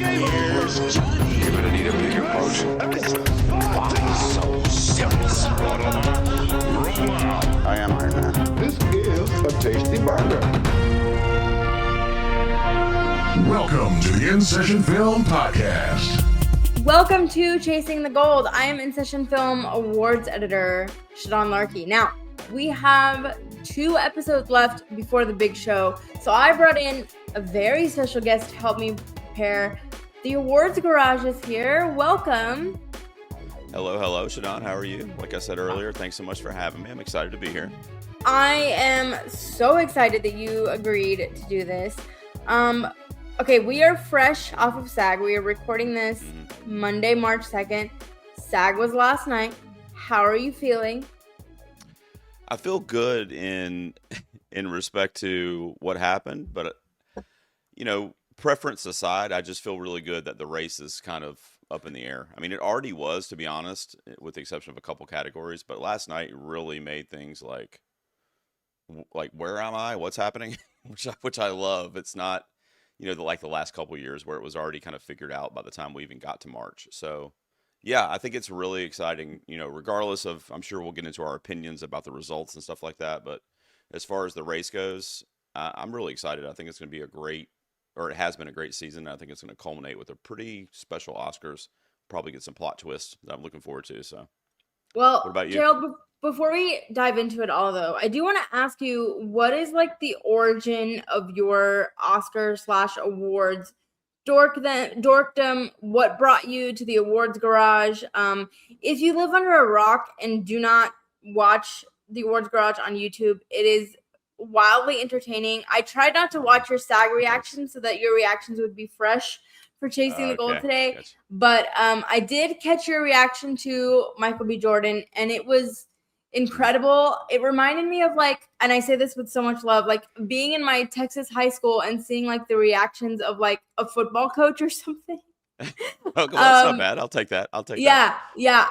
game over. Johnny. You're gonna need a big approach. Why so serious? Roll out. I am Iron Man. This is a tasty burger. Welcome to the In Session Film Podcast. Welcome to Chasing the Gold. I am In Session Film Awards Editor, Shadan Larkey. Now, we have 2 episodes left before the big show, so I brought in a very special guest to help me prepare. The Awards Garage is here. Welcome. Hello, Shadan. How are you? Like I said earlier, thanks so much for having me. I'm excited to be here. I am so excited that you agreed to do this. Okay, we are fresh off of SAG. We are recording this Monday, March 2nd. SAG was last night. How are you feeling? I feel good in respect to what happened, but preference aside, I just feel really good that the race is kind of up in the air. I mean, it already was, to be honest, with the exception of a couple categories, but last night really made things like where am I? What's happening? which I love. It's not, the last couple years where it was already kind of figured out by the time we even got to March. So, yeah, I think it's really exciting, regardless of, I'm sure we'll get into our opinions about the results and stuff like that. But as far as the race goes, I'm really excited. I think it's going to be it has been a great season. I think it's going to culminate with a pretty special Oscars. Probably get some plot twists that I'm looking forward to. So, well, what about you? Gerald, before we dive into it all, though, I do want to ask you, what is the origin of your Oscar/awards dorkdom? What brought you to the Awards Garage? If you live under a rock and do not watch the Awards Garage on YouTube, it is wildly entertaining. I tried not to watch your SAG reactions so that your reactions would be fresh for Chasing the Gold today. Gotcha. But I did catch your reaction to Michael B. Jordan, and it was incredible. It reminded me of and I say this with so much love, being in my Texas high school and seeing the reactions of a football coach or something. Oh, that's not bad. I'll take that. Yeah.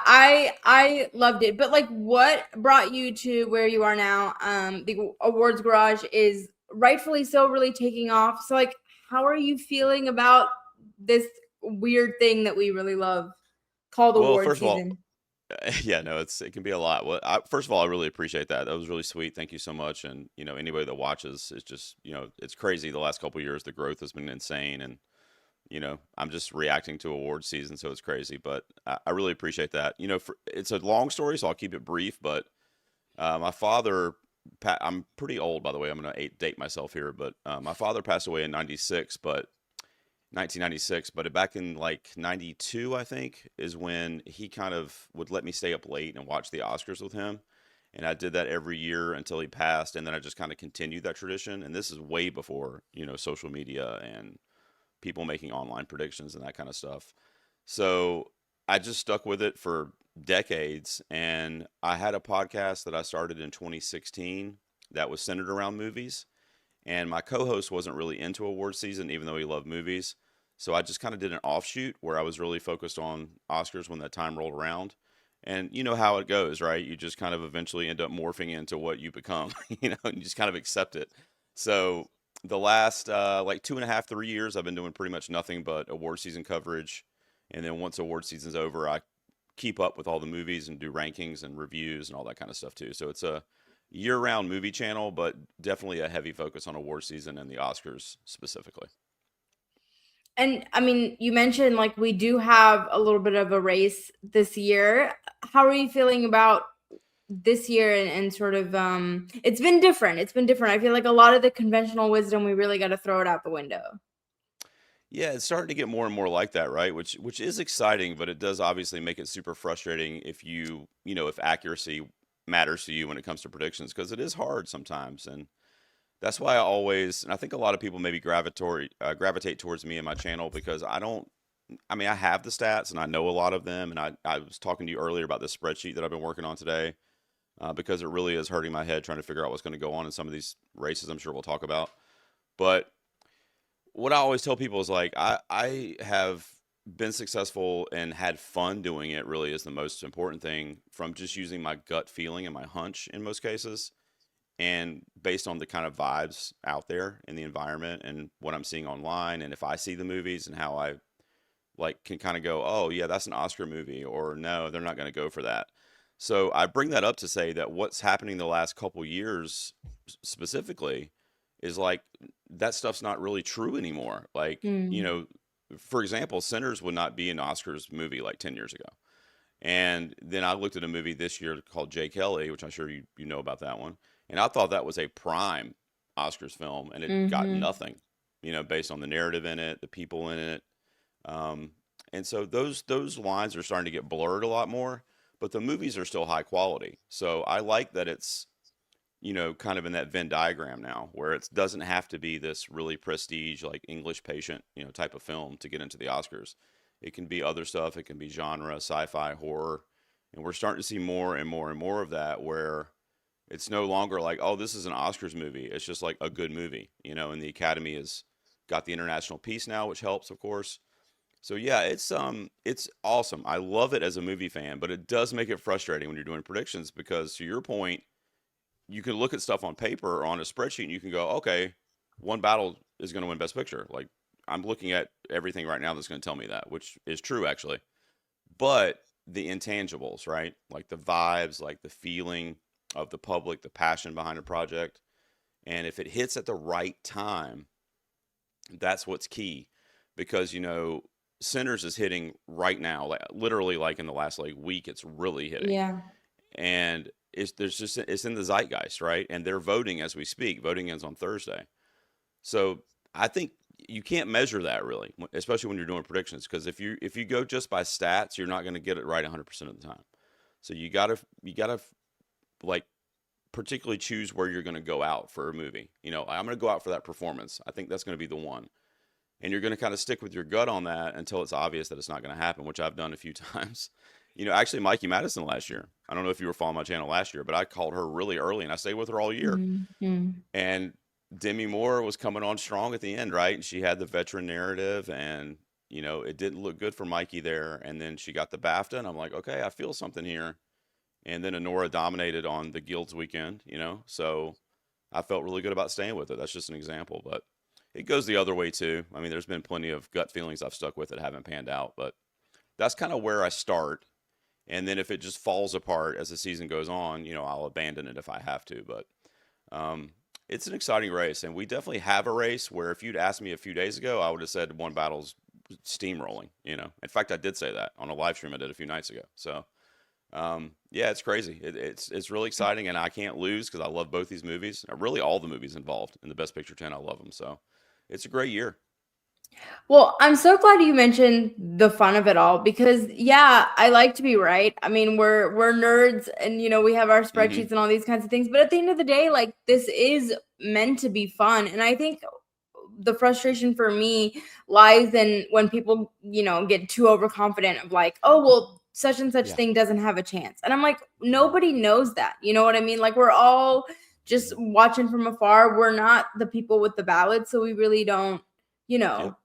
I loved it. But what brought you to where you are now? The Awards Garage is rightfully so really taking off. So how are you feeling about this weird thing that we really love called awards season? It can be a lot. Well, first of all, I really appreciate that. That was really sweet. Thank you so much. And anybody that watches is just it's crazy. The last couple of years, the growth has been insane, and I'm just reacting to award season, so it's crazy. But I really appreciate that. It's a long story, so I'll keep it brief. But my father, I'm pretty old, by the way. I'm going to date myself here, but my father passed away in 1996, but back in 92, I think, is when he kind of would let me stay up late and watch the Oscars with him. And I did that every year until he passed. And then I just kind of continued that tradition. And this is way before, social media and people making online predictions and that kind of stuff. So I just stuck with it for decades. And I had a podcast that I started in 2016 that was centered around movies. And my co-host wasn't really into award season, even though he loved movies. So I just kind of did an offshoot where I was really focused on Oscars when that time rolled around. And you know how it goes, right? You just kind of eventually end up morphing into what you become, and you just kind of accept it. So the last 2.5, 3 years, I've been doing pretty much nothing but award season coverage. And then once award season's over, I keep up with all the movies and do rankings and reviews and all that kind of stuff too. So it's a year-round movie channel, but definitely a heavy focus on award season and the Oscars specifically. And I mean, you mentioned we do have a little bit of a race this year. How are you feeling about this year and sort of it's been different. I feel like a lot of the conventional wisdom, we really got to throw it out the window. Yeah, it's starting to get more and more like that, right? Which is exciting, but it does obviously make it super frustrating if if accuracy matters to you when it comes to predictions, because it is hard sometimes. And that's why and I think a lot of people maybe gravitate towards me and my channel, because I have the stats and I know a lot of them. And I was talking to you earlier about this spreadsheet that I've been working on today, because it really is hurting my head trying to figure out what's going to go on in some of these races I'm sure we'll talk about. But what I always tell people is I have been successful and had fun doing it really is the most important thing, from just using my gut feeling and my hunch in most cases, and based on the kind of vibes out there in the environment and what I'm seeing online, and if I see the movies and how I like can kind of go, oh yeah, that's an Oscar movie, or no, they're not going to go for that. So I bring that up to say that what's happening the last couple years specifically is like that stuff's not really true anymore. Like, you Mm. know, for example, Sinners would not be an Oscars movie like 10 years ago. And then I looked at a movie this year called Jay Kelly, which I'm sure you know about that one. And I thought that was a prime Oscars film, and it got Mm-hmm. nothing, based on the narrative in it, the people in it. Um, and so those lines are starting to get blurred a lot more, but the movies are still high quality. So I like that it's, kind of in that Venn diagram now, where it doesn't have to be this really prestige, like English Patient, type of film to get into the Oscars. It can be other stuff. It can be genre, sci-fi, horror, and we're starting to see more and more and more of that, where it's no longer like, oh, this is an Oscars movie. It's just like a good movie, and the Academy has got the international piece now, which helps, of course. So yeah, it's awesome. I love it as a movie fan, but it does make it frustrating when you're doing predictions because, to your point, you can look at stuff on paper or on a spreadsheet and you can go, okay, one battle is going to win Best Picture. Like, I'm looking at everything right now that's going to tell me that, which is true actually. But the intangibles, right? Like the vibes, like the feeling of the public, the passion behind a project, and if it hits at the right time, that's what's key. Because Sinners is hitting right now, like literally, like in the last like week, it's really hitting, Yeah. and it's in the zeitgeist, right? And they're voting as we speak. Voting ends on Thursday, so I think you can't measure that really, especially when you're doing predictions, because if you go just by stats, you're not going to get it right 100% of the time. So you gotta like particularly choose where you're going to go out for a movie. I'm going to go out for that performance. I think that's going to be the one. And you're going to kind of stick with your gut on that until it's obvious that it's not going to happen, which I've done a few times. Actually, Mikey Madison last year. I don't know if you were following my channel last year, but I called her really early and I stayed with her all year. Mm-hmm. And Demi Moore was coming on strong at the end, right? And she had the veteran narrative, and it didn't look good for Mikey there. And then she got the BAFTA, and I'm like, okay, I feel something here. And then Honora dominated on the Guilds weekend, so I felt really good about staying with it. That's just an example, but it goes the other way too. I mean, there's been plenty of gut feelings I've stuck with that haven't panned out, but that's kind of where I start. And then if it just falls apart as the season goes on, I'll abandon it if I have to. But it's an exciting race, and we definitely have a race where if you'd asked me a few days ago, I would have said one battle's steamrolling. In fact, I did say that on a live stream I did a few nights ago. So yeah, it's crazy. It's really exciting, and I can't lose because I love both these movies. Really, all the movies involved in the Best Picture 10, I love them. So it's a great year. Well, I'm so glad you mentioned the fun of it all because yeah, I like to be right. I mean, we're nerds and we have our Hmm. spreadsheets and all these kinds of things, but at the end of the day, like this is meant to be fun. And I think the frustration for me lies in when people, get too overconfident of like, oh, well, such and such Yeah. thing doesn't have a chance. And I'm like, nobody knows that. You know what I mean? Like we're all just watching from afar. We're not the people with the ballot, so we really don't, you Yep. know,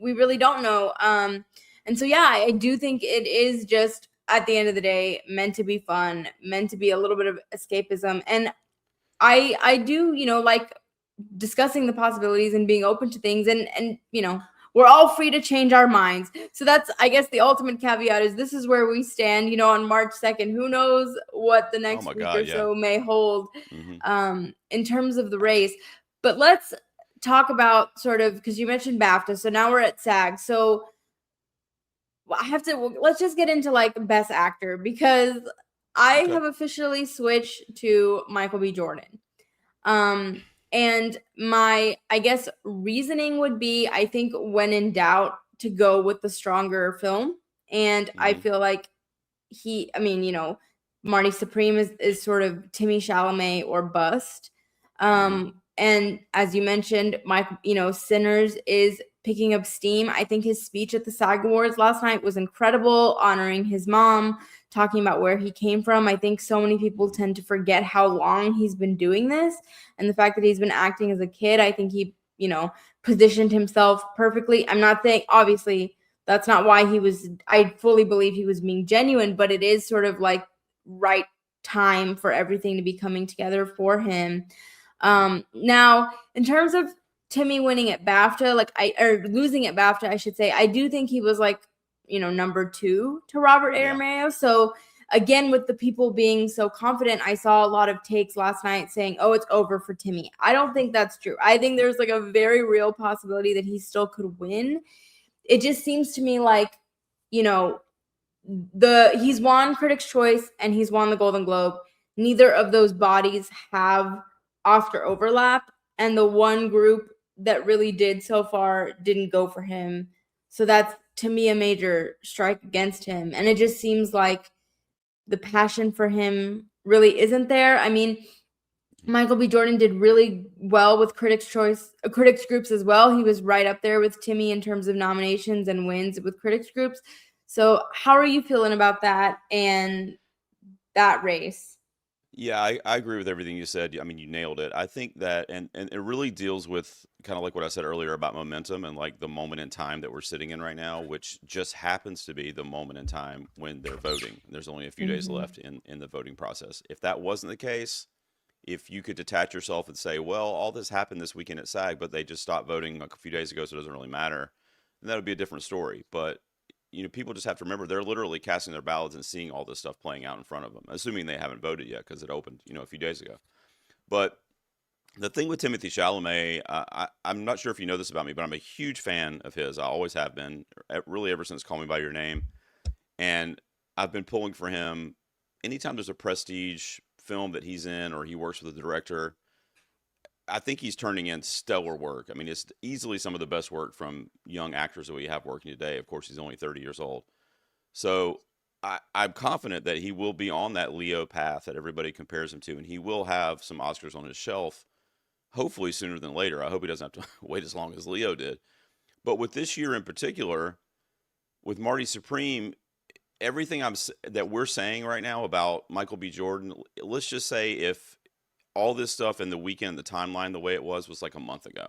we really don't know. And so yeah, I do think it is just at the end of the day meant to be fun, meant to be a little bit of escapism. And I do, like discussing the possibilities and being open to things and we're all free to change our minds. So that's I guess the ultimate caveat is this is where we stand, on March 2nd. Who knows what the Oh next my week or God. Yeah. so may hold Hmm. in terms of the race. But let's talk about sort of because you mentioned BAFTA. So now we're at SAG. So let's just get into like best actor because I Okay. have officially switched to Michael B. Jordan. And my, I guess, reasoning would be I think when in doubt to go with the stronger film. And I Hmm. feel like I mean, Marty Supreme is sort of Timmy Chalamet or bust. Hmm. And as you mentioned, Mike, Sinners is picking up steam. I think his speech at the SAG Awards last night was incredible, honoring his mom, talking about where he came from. I think so many people tend to forget how long he's been doing this and the fact that he's been acting as a kid. I think he, positioned himself perfectly. I'm not saying, obviously, that's not why I fully believe he was being genuine, but it is sort of like right time for everything to be coming together for him. Now, in terms of Timmy winning at BAFTA, or losing at BAFTA, I should say, I do think he was like number 2 to Robert Yeah. Aramayo. So again, with the people being so confident, I saw a lot of takes last night saying, oh, it's over for Timmy. I don't think that's true. I think there's like a very real possibility that he still could win. It just seems to me like, he's won Critics' Choice and he's won the Golden Globe. Neither of those bodies have Oscar overlap, and the one group that really did so far didn't go for him. So that's, to me, a major strike against him. And it just seems like the passion for him really isn't there. I mean, Michael B. Jordan did really well with critics groups as well. He was right up there with Timmy in terms of nominations and wins with critics groups. So how are you feeling about that and that race? Yeah, I agree with everything you said. I mean, you nailed it. I think that, and it really deals with kind of like what I said earlier about momentum and like the moment in time that we're sitting in right now, which just happens to be the moment in time when they're voting. There's only a few days left in the voting process. If that wasn't the case, if you could detach yourself and say, well, all this happened this weekend at SAG, but they just stopped voting like a few days ago, so it doesn't really matter, then that would be a different story. But people just have to remember they're literally casting their ballots and seeing all this stuff playing out in front of them, assuming they haven't voted yet because it opened, a few days ago. But the thing with Timothy Chalamet, I'm not sure if you know this about me, but I'm a huge fan of his. I always have been, really ever since Call Me by Your Name. And I've been pulling for him anytime there's a prestige film that he's in or he works with a director. I think he's turning in stellar work. I mean, it's easily some of the best work from young actors that we have working today. Of course, he's only 30 years old. So I'm confident that he will be on that Leo path that everybody compares him to, and he will have some Oscars on his shelf, hopefully sooner than later. I hope he doesn't have to wait as long as Leo did. But with this year in particular, with Marty Supreme, everything that we're saying right now about Michael B. Jordan, let's just say if all this stuff in the weekend, the timeline, the way it was like a month ago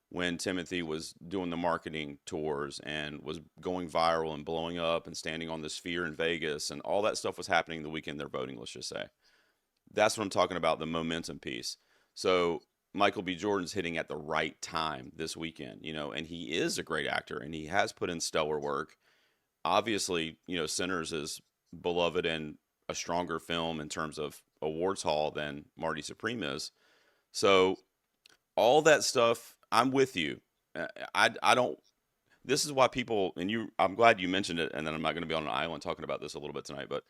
when Timothy was doing the marketing tours and was going viral and blowing up and standing on the Sphere in Vegas and all that stuff was happening the weekend they're voting, let's just say. That's what I'm talking about, the momentum piece. So Michael B. Jordan's hitting at the right time this weekend, and he is a great actor and he has put in stellar work. Obviously, Sinners is beloved and a stronger film in terms of awards haul than Marty Supreme is. So all that stuff, I'm with you. I don't. This is why people and you. I'm glad you mentioned it, and then I'm not going to be on an island talking about this a little bit tonight. But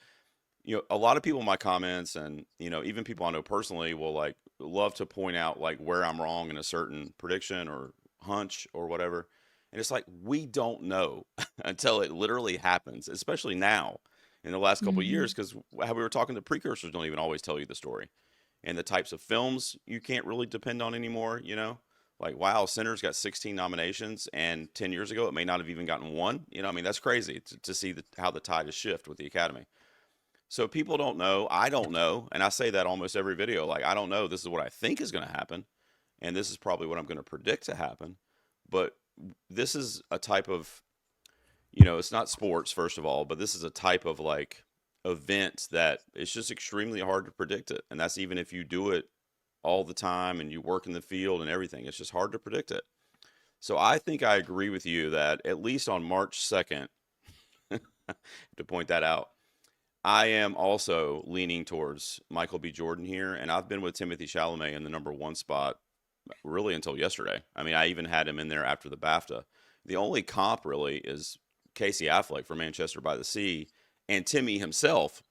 a lot of people in my comments, and even people I know personally, will like love to point out like where I'm wrong in a certain prediction or hunch or whatever. And it's like we don't know until it literally happens, especially now in the last couple of years, because how we were talking, the precursors don't even always tell you the story. And the types of films you can't really depend on anymore, Like, wow, Sinners got 16 nominations, and 10 years ago it may not have even gotten one. I mean, that's crazy to see how the tide has shifted with the Academy. So people don't know. I don't know. And I say that almost every video. Like, I don't know. This is what I think is going to happen. And this is probably what I'm going to predict to happen. But this is a type of, it's not sports, first of all, but this is a type of like event that it's just extremely hard to predict it. And that's even if you do it all the time and you work in the field and everything, it's just hard to predict it. So I think I agree with you that at least on March 2nd, to point that out, I am also leaning towards Michael B. Jordan here. And I've been with Timothy Chalamet in the number 1 spot really until yesterday. I mean, I even had him in there after the BAFTA. The only comp really is Casey Affleck for Manchester by the Sea and Timmy himself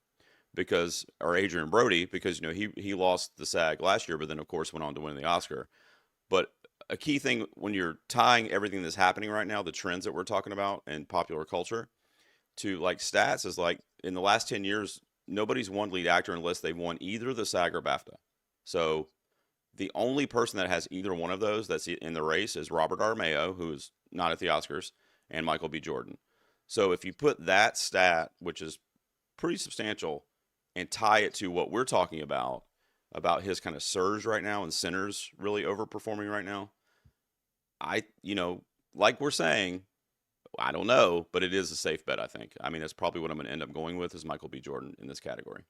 or Adrian Brody, because he lost the SAG last year, but then of course went on to win the Oscar. But a key thing when you're tying everything that's happening right now, the trends that we're talking about in popular culture, to like stats is like in the last 10 years, nobody's won lead actor unless they've won either the SAG or BAFTA. So the only person that has either one of those that's in the race is Robert Aramayo, who is not at the Oscars, and Michael B. Jordan. So if you put that stat, which is pretty substantial, and tie it to what we're talking about his kind of surge right now and Sinners really overperforming right now, like we're saying, I don't know, but it is a safe bet, I think. I mean, that's probably what I'm going to end up going with is Michael B. Jordan in this category,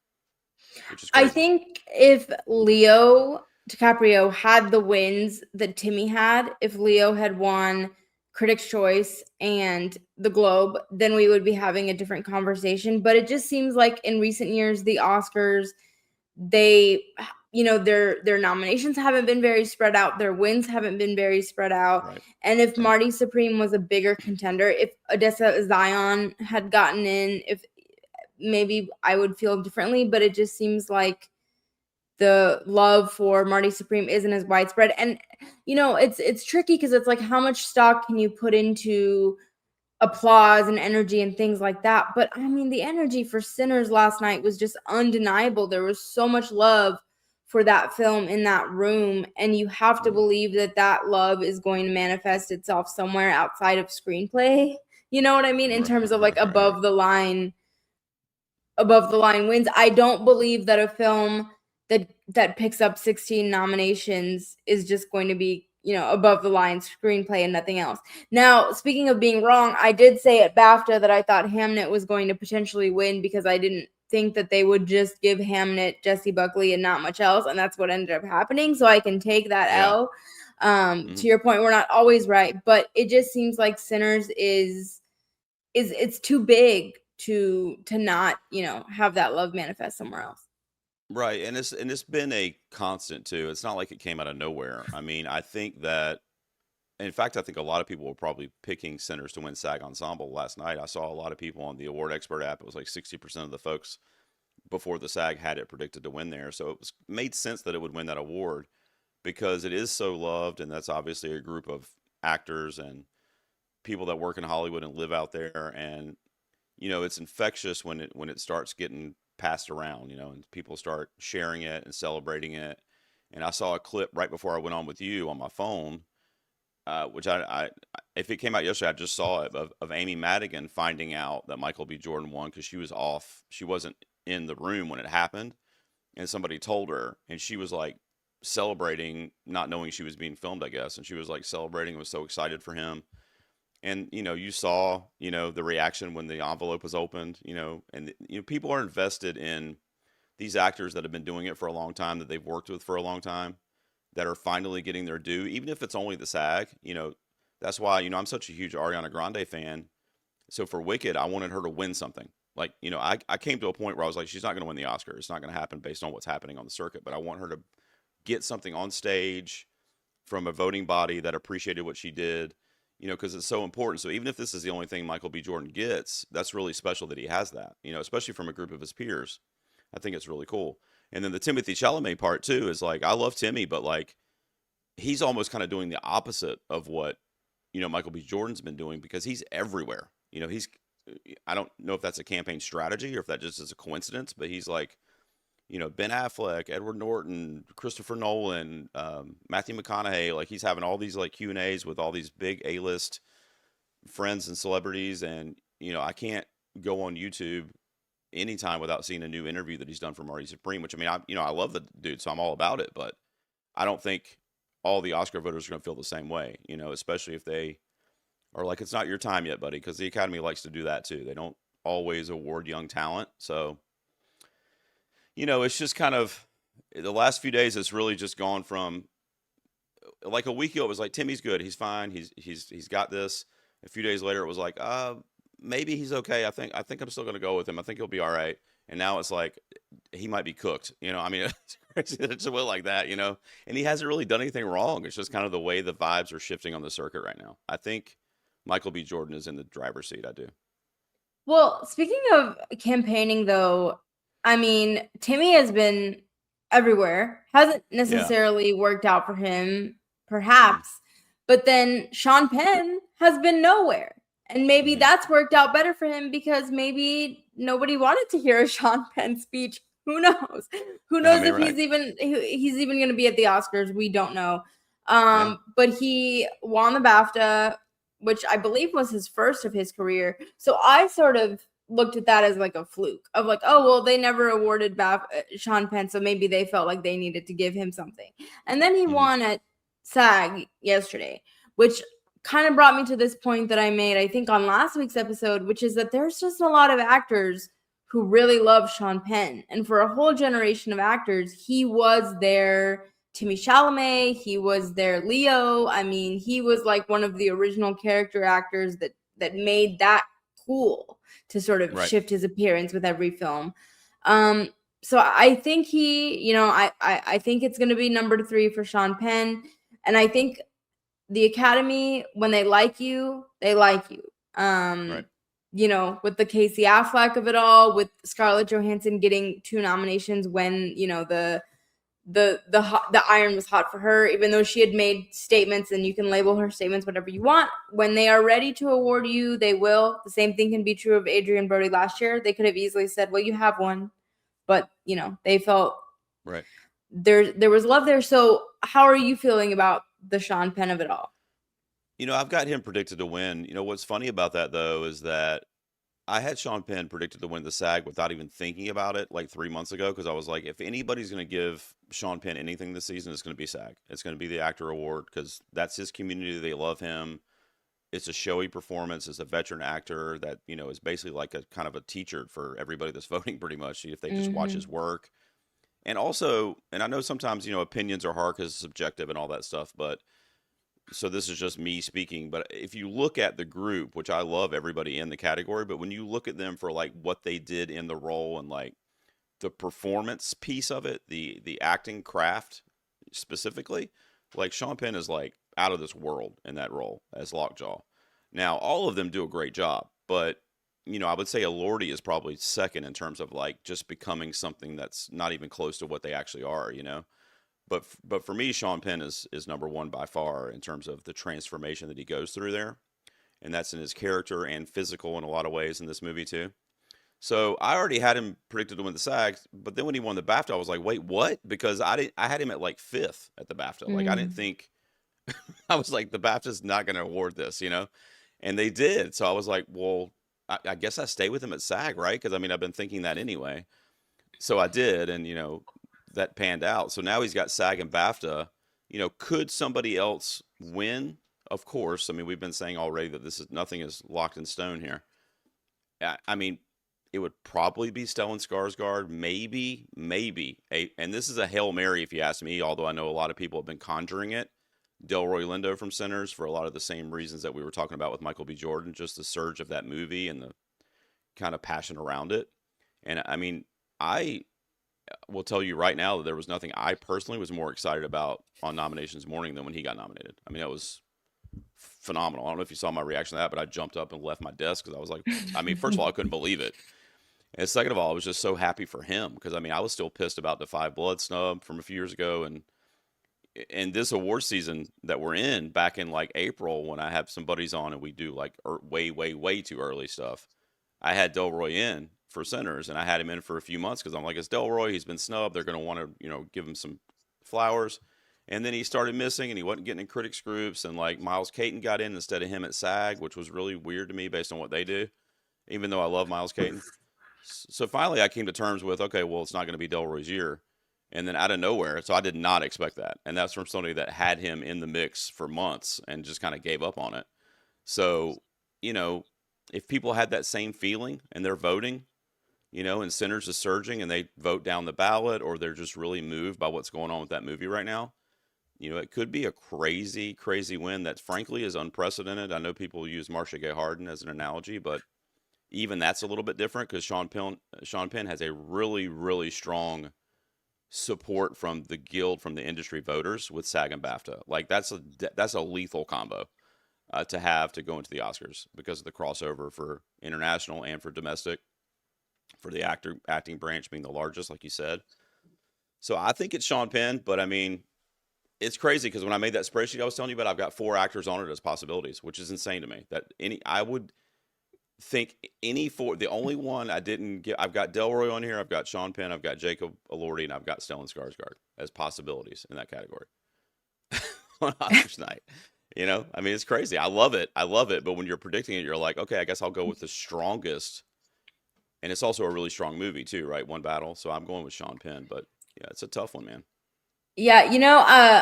which is crazy. I think if Leo DiCaprio had the wins that Timmy had, if Leo had won Critics' Choice and the Globe, then we would be having a different conversation. But it just seems like in recent years, the Oscars, they, their nominations haven't been very spread out. Their wins haven't been very spread out. Right. And if Marty Supreme was a bigger contender, if Odessa Zion had gotten in, if maybe I would feel differently. But it just seems like the love for Marty Supreme isn't as widespread. And, it's tricky because it's like, how much stock can you put into applause and energy and things like that? But I mean, the energy for Sinners last night was just undeniable. There was so much love for that film in that room. And you have to believe that love is going to manifest itself somewhere outside of screenplay. You know what I mean? In terms of like above the line wins. I don't believe that a film that picks up 16 nominations is just going to be, above the line screenplay and nothing else. Now, speaking of being wrong, I did say at BAFTA that I thought Hamnet was going to potentially win because I didn't think that they would just give Hamnet Jessie Buckley and not much else, and that's what ended up happening. So I can take that L. To your point, we're not always right, but it just seems like Sinners is it's too big to not, have that love manifest somewhere else. Right, and it's been a constant too. It's not like it came out of nowhere. I mean, I think that, in fact, I think a lot of people were probably picking Sinners to win SAG Ensemble last night. I saw a lot of people on the Award Expert app. It was like 60% of the folks before the SAG had it predicted to win there. So it made sense that it would win that award because it is so loved, and that's obviously a group of actors and people that work in Hollywood and live out there. And it's infectious when it starts getting passed around, and people start sharing it and celebrating it. And I saw a clip right before I went on with you on my phone, which I if it came out yesterday, I just saw it, of Amy Madigan finding out that Michael B. Jordan won because she was off. She wasn't in the room when it happened, and somebody told her, and she was like celebrating, not knowing she was being filmed, I guess. And she was like celebrating, was so excited for him. And, you saw, the reaction when the envelope was opened, and, people are invested in these actors that have been doing it for a long time, that they've worked with for a long time, that are finally getting their due, even if it's only the SAG. That's why, I'm such a huge Ariana Grande fan. So for Wicked, I wanted her to win something. Like, I came to a point where I was like, she's not going to win the Oscar. It's not going to happen based on what's happening on the circuit, but I want her to get something on stage from a voting body that appreciated what she did. Because it's so important. So even if this is the only thing Michael B. Jordan gets, that's really special that he has that, especially from a group of his peers. I think it's really cool. And then the Timothée Chalamet part too is like, I love Timmy, but like, he's almost kind of doing the opposite of what, Michael B. Jordan's been doing, because he's everywhere. I don't know if that's a campaign strategy or if that just is a coincidence, but he's like, Ben Affleck, Edward Norton, Christopher Nolan, Matthew McConaughey, like he's having all these like Q&As with all these big A-list friends and celebrities. And, I can't go on YouTube anytime without seeing a new interview that he's done for Marty Supreme, which, I mean, I love the dude, so I'm all about it, but I don't think all the Oscar voters are going to feel the same way, especially if they are like, it's not your time yet, buddy, because the Academy likes to do that too. They don't always award young talent. So, it's just kind of, the last few days, it's really just gone from, like a week ago, it was like, Timmy's good. He's fine. He's got this. A few days later, it was like, maybe he's okay. I think I'm still going to go with him. I think he'll be all right. And now it's like, he might be cooked. I mean, it's crazy that it's a will like that, and he hasn't really done anything wrong. It's just kind of the way the vibes are shifting on the circuit right now. I think Michael B. Jordan is in the driver's seat. I do. Well, speaking of campaigning though, I mean, Timmy has been everywhere. Hasn't necessarily worked out for him, perhaps. But then Sean Penn has been nowhere. And maybe that's worked out better for him because maybe nobody wanted to hear a Sean Penn speech. Who knows? Who knows if he's even going to be at the Oscars? We don't know. But he won the BAFTA, which I believe was his first of his career. So I sort of looked at that as like a fluke of like, oh, well, they never awarded Sean Penn, so maybe they felt like they needed to give him something. And then he won at SAG yesterday, which kind of brought me to this point that I made, I think, on last week's episode, which is that there's just a lot of actors who really love Sean Penn. And for a whole generation of actors, he was their Timmy Chalamet. He was their Leo. I mean, he was like one of the original character actors that made that cool to sort of Right. shift his appearance with every film. Um, so I think I think it's going to be number 3 for Sean Penn, and I think the Academy, when they like you, they like you. Right. With the Casey Affleck of it all, with Scarlett Johansson getting 2 nominations when the iron was hot for her, even though she had made statements, and you can label her statements whatever you want. When they are ready to award you, they will. The same thing can be true of Adrian Brody last year. They could have easily said, well, you have one, but they felt Right. there was love there. So how are you feeling about the Sean Penn of it all? I've got him predicted to win. What's funny about that though is that I had Sean Penn predicted to win the SAG without even thinking about it like 3 months ago, because I was like, if anybody's going to give Sean Penn anything this season, it's going to be SAG. It's going to be the actor award, because that's his community. They love him. It's a showy performance. It's a veteran actor that is basically like a kind of a teacher for everybody that's voting, pretty much, if they just watch his work. And also, and I know sometimes opinions are hard because it's subjective and all that stuff, but so this is just me speaking, but if you look at the group, which I love everybody in the category, but when you look at them for like what they did in the role and like the performance piece of it, the acting craft specifically, like Sean Penn is like out of this world in that role as Lockjaw. Now, all of them do a great job, but I would say Elordi is probably second in terms of like just becoming something that's not even close to what they actually are. But for me, Sean Penn is number one by far in terms of the transformation that he goes through there, and that's in his character and physical in a lot of ways in this movie too. So I already had him predicted to win the SAG, but then when he won the BAFTA, I was like, wait, what? Because I had him at like fifth at the BAFTA. Like I didn't think I was like the BAFTA's not going to award this, and they did. So I was like, well, I guess I stay with him at SAG, right? Because I mean I've been thinking that anyway. So I did, and that panned out. So now he's got SAG and BAFTA. Could somebody else win? Of course. I mean, we've been saying already that nothing is locked in stone here. I mean, it would probably be Stellan Skarsgård, maybe, and this is a Hail Mary if you ask me, although I know a lot of people have been conjuring it. Delroy Lindo from Sinners, for a lot of the same reasons that we were talking about with Michael B. Jordan, just the surge of that movie and the kind of passion around it. And I mean, I will tell you right now that there was nothing I personally was more excited about on nominations morning than when he got nominated. I mean, that was phenomenal. I don't know if you saw my reaction to that, but I jumped up and left my desk because I was like, I mean, first of all, I couldn't believe it. And second of all, I was just so happy for him because, I mean, I was still pissed about the Five Blood snub from a few years ago. And this award season that we're in back in like April, when I have some buddies on and we do like way, way, way too early stuff, I had Delroy in for Sinners, and I had him in for a few months because I'm like, it's Delroy. He's been snubbed. They're going to want to, give him some flowers. And then he started missing, and he wasn't getting in critics groups. And like Miles Caton got in instead of him at SAG, which was really weird to me based on what they do, even though I love Miles Caton. So finally, I came to terms with, okay, well, it's not going to be Delroy's year. And then out of nowhere, so I did not expect that. And that's from somebody that had him in the mix for months and just kind of gave up on it. So, if people had that same feeling and they're voting, and Sinners is surging and they vote down the ballot, or they're just really moved by what's going on with that movie right now, it could be a crazy, crazy win that frankly is unprecedented. I know people use Marcia Gay Harden as an analogy, but even that's a little bit different because Sean Penn has a really, really strong support from the guild, from the industry voters with SAG and BAFTA. Like that's a lethal combo to have to go into the Oscars because of the crossover for international and for domestic, for the acting branch being the largest, like you said. So I think it's Sean Penn, but I mean, it's crazy because when I made that spreadsheet I was telling you about, I've got 4 actors on it as possibilities, which is insane to me. I would think any 4. The only one I didn't get, I've got Delroy on here, I've got Sean Penn, I've got Jacob Elordi, and I've got Stellan Skarsgård as possibilities in that category on Oscars night. I mean, it's crazy. I love it. But when you're predicting it, you're like, okay, I guess I'll go with the strongest. And it's also a really strong movie too, right? One Battle. So I'm going with Sean Penn, but yeah, it's a tough one, man. Yeah,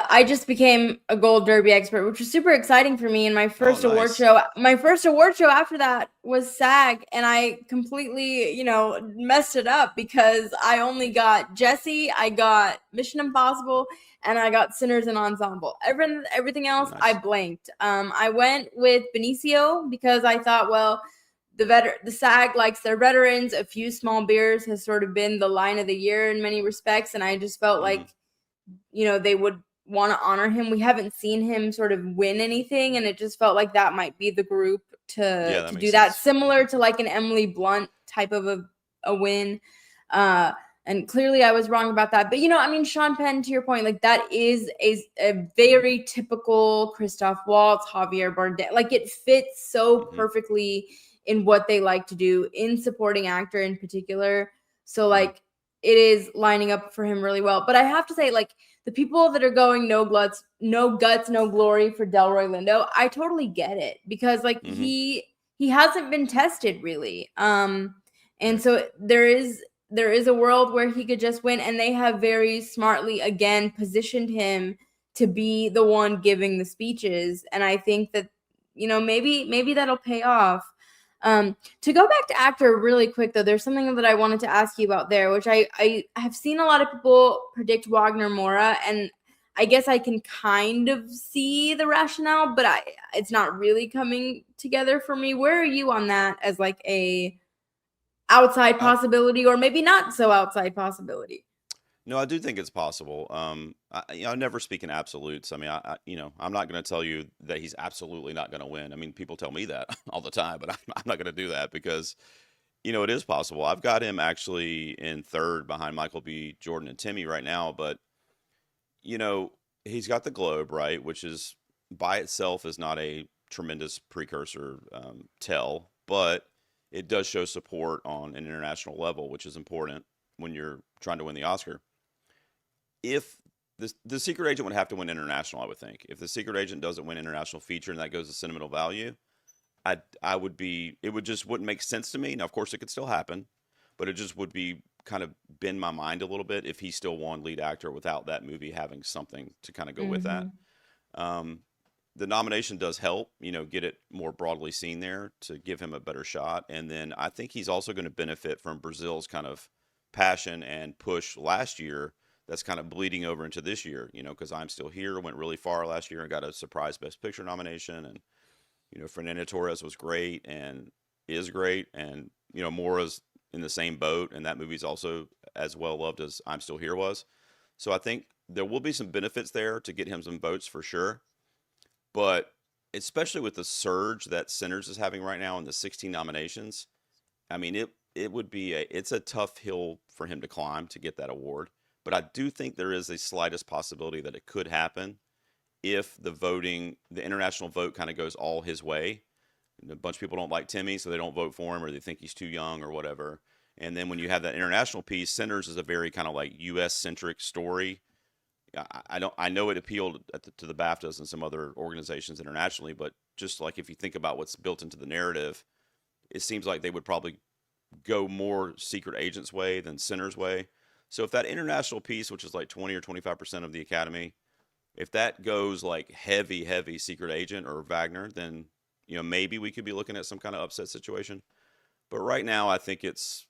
I just became a gold derby expert, which was super exciting for me. And Oh, nice. my first award show after that was SAG, and I completely, messed it up because I only got Jesse, I got Mission Impossible, and I got Sinners and Ensemble. Everything else, I Nice. blanked. I went with Benicio because I thought, well, the SAG likes their veterans. A few small beers has sort of been the line of the year in many respects, and I just felt Hmm. like they would want to honor him. We haven't seen him sort of win anything, and it just felt like that might be the group Yeah, to that makes do that, sense. similar to like an Emily Blunt type of a win. Uh, and clearly I was wrong about that. But I mean, Sean Penn, to your point, like that is a very typical Christoph Waltz, Javier Bardem. Like it fits so Hmm. perfectly in what they like to do in supporting actor in particular. So Hmm. like it is lining up for him really well. But I have to say, like, the people that are going no guts, no glory for Delroy Lindo, I totally get it because like Hmm. he hasn't been tested really. And Right. so there is a world where he could just win, and they have very smartly again positioned him to be the one giving the speeches. And I think that maybe that'll pay off. To go back to actor really quick though, there's something that I wanted to ask you about there, which I have seen a lot of people predict Wagner Mora, and I guess I can kind of see the rationale, but it's not really coming together for me. Where are you on that as like a outside I possibility, or maybe not so outside possibility? No, I do think it's possible. I never speak in absolutes. I mean, I'm not going to tell you that he's absolutely not going to win. I mean, people tell me that all the time, but I'm not going to do that because, it is possible. I've got him actually in third behind Michael B. Jordan and Timmy right now, but you know, he's got the Globe, right, which is by itself is not a tremendous precursor tell, but it does show support on an international level, which is important when you're trying to win the Oscar. If the secret agent would have to win international, I would think. If the secret agent doesn't win international feature and that goes to sentimental value, I would be it would just wouldn't make sense to me. Now, of course, it could still happen, but it just would be kind of bend my mind a little bit if he still won lead actor without that movie having something to kind of go with that. Mm-hmm. Um, the nomination does help, get it more broadly seen there to give him a better shot. And then I think he's also going to benefit from Brazil's kind of passion and push last year that's kind of bleeding over into this year, because I'm Still Here went really far last year and got a surprise Best Picture nomination. And, Fernando Torres was great and is great. And, Mora's in the same boat. And that movie's also as well loved as I'm Still Here was. So I think there will be some benefits there to get him some votes for sure. But especially with the surge that Sinners is having right now in the 16 nominations, I mean it would be it's a tough hill for him to climb to get that award. But I do think there is a slightest possibility that it could happen if the international vote kind of goes all his way. And a bunch of people don't like Timmy, so they don't vote for him, or they think he's too young, or whatever. And then when you have that international piece, Sinners is a very kind of like U.S. centric story. I don't. I know it appealed to the BAFTAs and some other organizations internationally, but just like if you think about what's built into the narrative, it seems like they would probably go more Secret Agent's way than Sinner's way. So if that international piece, which is like 20 or 25% of the Academy, if that goes like heavy, heavy Secret Agent or Wagner, then maybe we could be looking at some kind of upset situation. But right now, I think it's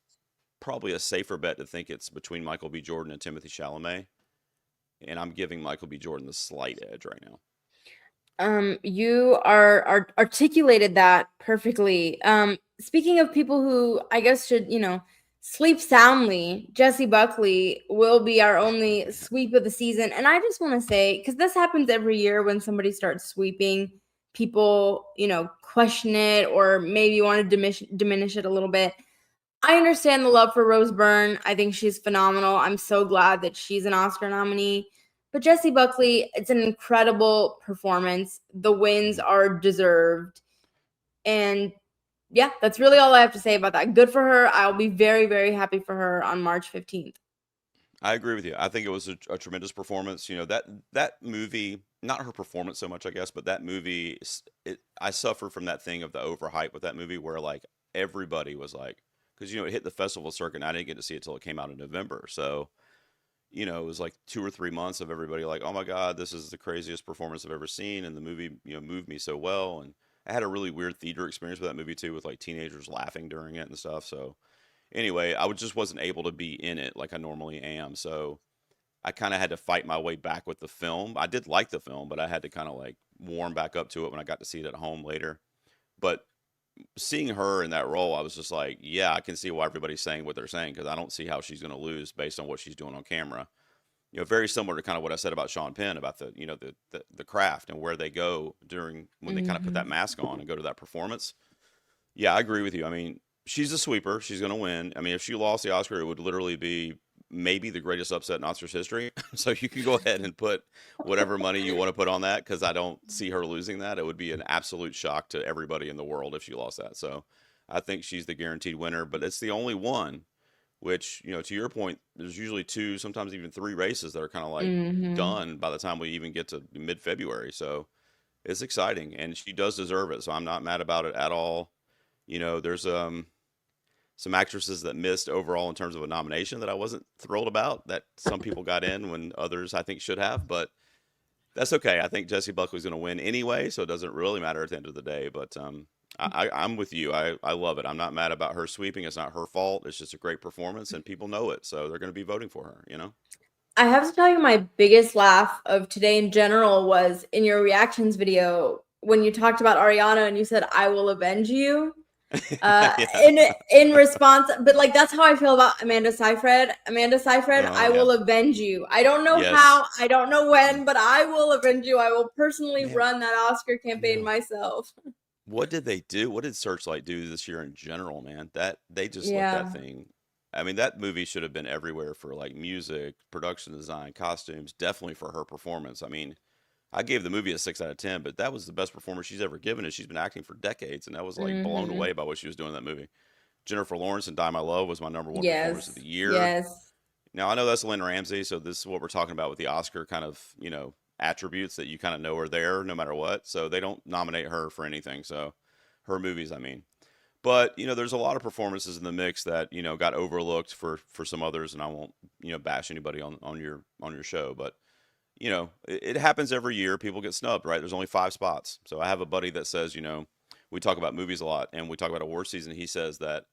probably a safer bet to think it's between Michael B. Jordan and Timothy Chalamet, and I'm giving Michael B. Jordan the slight edge right now. You are articulated that perfectly. Speaking of people who I guess should, sleep soundly, Jesse Buckley will be our only sweep of the season. And I just want to say, because this happens every year when somebody starts sweeping, people, question it or maybe want to diminish it a little bit. I understand the love for Rose Byrne. I think she's phenomenal. I'm so glad that she's an Oscar nominee. But Jessie Buckley, it's an incredible performance. The wins Mhm. are deserved. And yeah, that's really all I have to say about that. Good for her. I'll be very, very happy for her on March 15th. I agree with you. I think it was a tremendous performance. That movie, not her performance so much, I guess, but that movie, I suffer from that thing of the overhype with that movie where like everybody was like, because it hit the festival circuit and I didn't get to see it till it came out in November. So it was like 2 or 3 months of everybody like, oh my God, this is the craziest performance I've ever seen. And the movie, moved me so well. And I had a really weird theater experience with that movie too, with like teenagers laughing during it and stuff. So anyway, just wasn't able to be in it like I normally am. So I kind of had to fight my way back with the film. I did like the film, but I had to kind of like warm back up to it when I got to see it at home later. But seeing her in that role, I was just like, yeah, I can see why everybody's saying what they're saying because I don't see how she's going to lose based on what she's doing on camera. Very similar to kind of what I said about Sean Penn about the craft and where they go during when they kind of put that Mhm. mask on and go to that performance. Yeah, I agree with you. I mean, she's a sweeper. She's going to win. I mean, if she lost the Oscar, it would literally be maybe the greatest upset in Oscars history. So you can go ahead and put whatever money you want to put on that because I don't see her losing that. It would be an absolute shock to everybody in the world if she lost that. So I think she's the guaranteed winner, but it's the only one, which, to your point, there's usually two, sometimes even three races that are kind of like Mhm. done by the time we even get to mid-February. So it's exciting and she does deserve it. So I'm not mad about it at all. There's some actresses that missed overall in terms of a nomination that I wasn't thrilled about. That some people got in when others I think should have, but that's okay. I think Jessie Buckley's going to win anyway, so it doesn't really matter at the end of the day. But I'm with you. I love it. I'm not mad about her sweeping. It's not her fault. It's just a great performance, and people know it, so they're going to be voting for her. I have to tell you, my biggest laugh of today in general was in your reactions video when you talked about Ariana and you said, "I will avenge you." Uh, Yeah. in in response, but like that's how I feel about Amanda Seyfried. Amanda Seyfried, Oh I yeah. will avenge you. I don't know Yes. how, I don't know when, but I will avenge you. I will personally Man, run that Oscar I campaign know. myself. What did they do? What did Searchlight do this year in general, man? That they just let that Yeah. thing. I mean, that movie should have been everywhere for like music, production design, costumes, definitely for her performance. I mean, I gave the movie a 6 out of 10, but that was the best performance she's ever given, and she's been acting for decades, and I was like blown Mm-hmm. away by what she was doing in that movie. Jennifer Lawrence in Die My Love was my number one performance of Yes. the year. Yes. Now I know that's Lynn Ramsey, so this is what we're talking about with the Oscar kind of attributes that you kind of know are there no matter what. So they don't nominate her for anything. So her movies, I mean. But there's a lot of performances in the mix that got overlooked for some others, and I won't bash anybody on your show, but it happens every year. People get snubbed, right? There's only 5 spots. So I have a buddy that says, we talk about movies a lot, and we talk about award season. He says that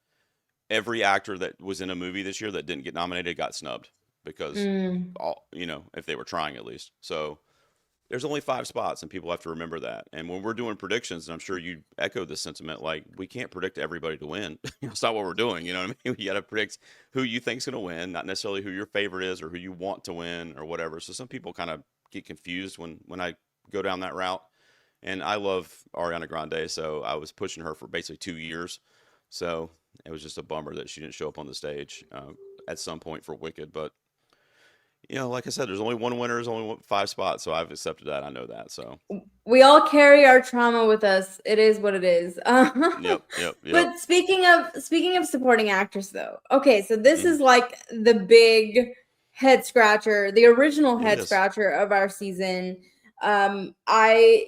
every actor that was in a movie this year that didn't get nominated got snubbed because Mm. all if they were trying at least. So there's only 5 spots, and people have to remember that. And when we're doing predictions, and I'm sure you echo this sentiment, like we can't predict everybody to win. It's not what we're doing. You know what I mean? You got to predict who you think's going to win, not necessarily who your favorite is or who you want to win or whatever. So some people kind of get confused when I go down that route. And I love Ariana Grande, so I was pushing her for basically 2 years. So it was just a bummer that she didn't show up on the stage at some point for Wicked. But like I said, there's only one winner, there's only 5 spots, so I've accepted that. I know that. So We all carry our trauma with us. It is what it is. yep, yep, yep. But speaking of supporting actress though. Okay, so this Hmm. is like the big head scratcher, the original It head is. scratcher of our season. I,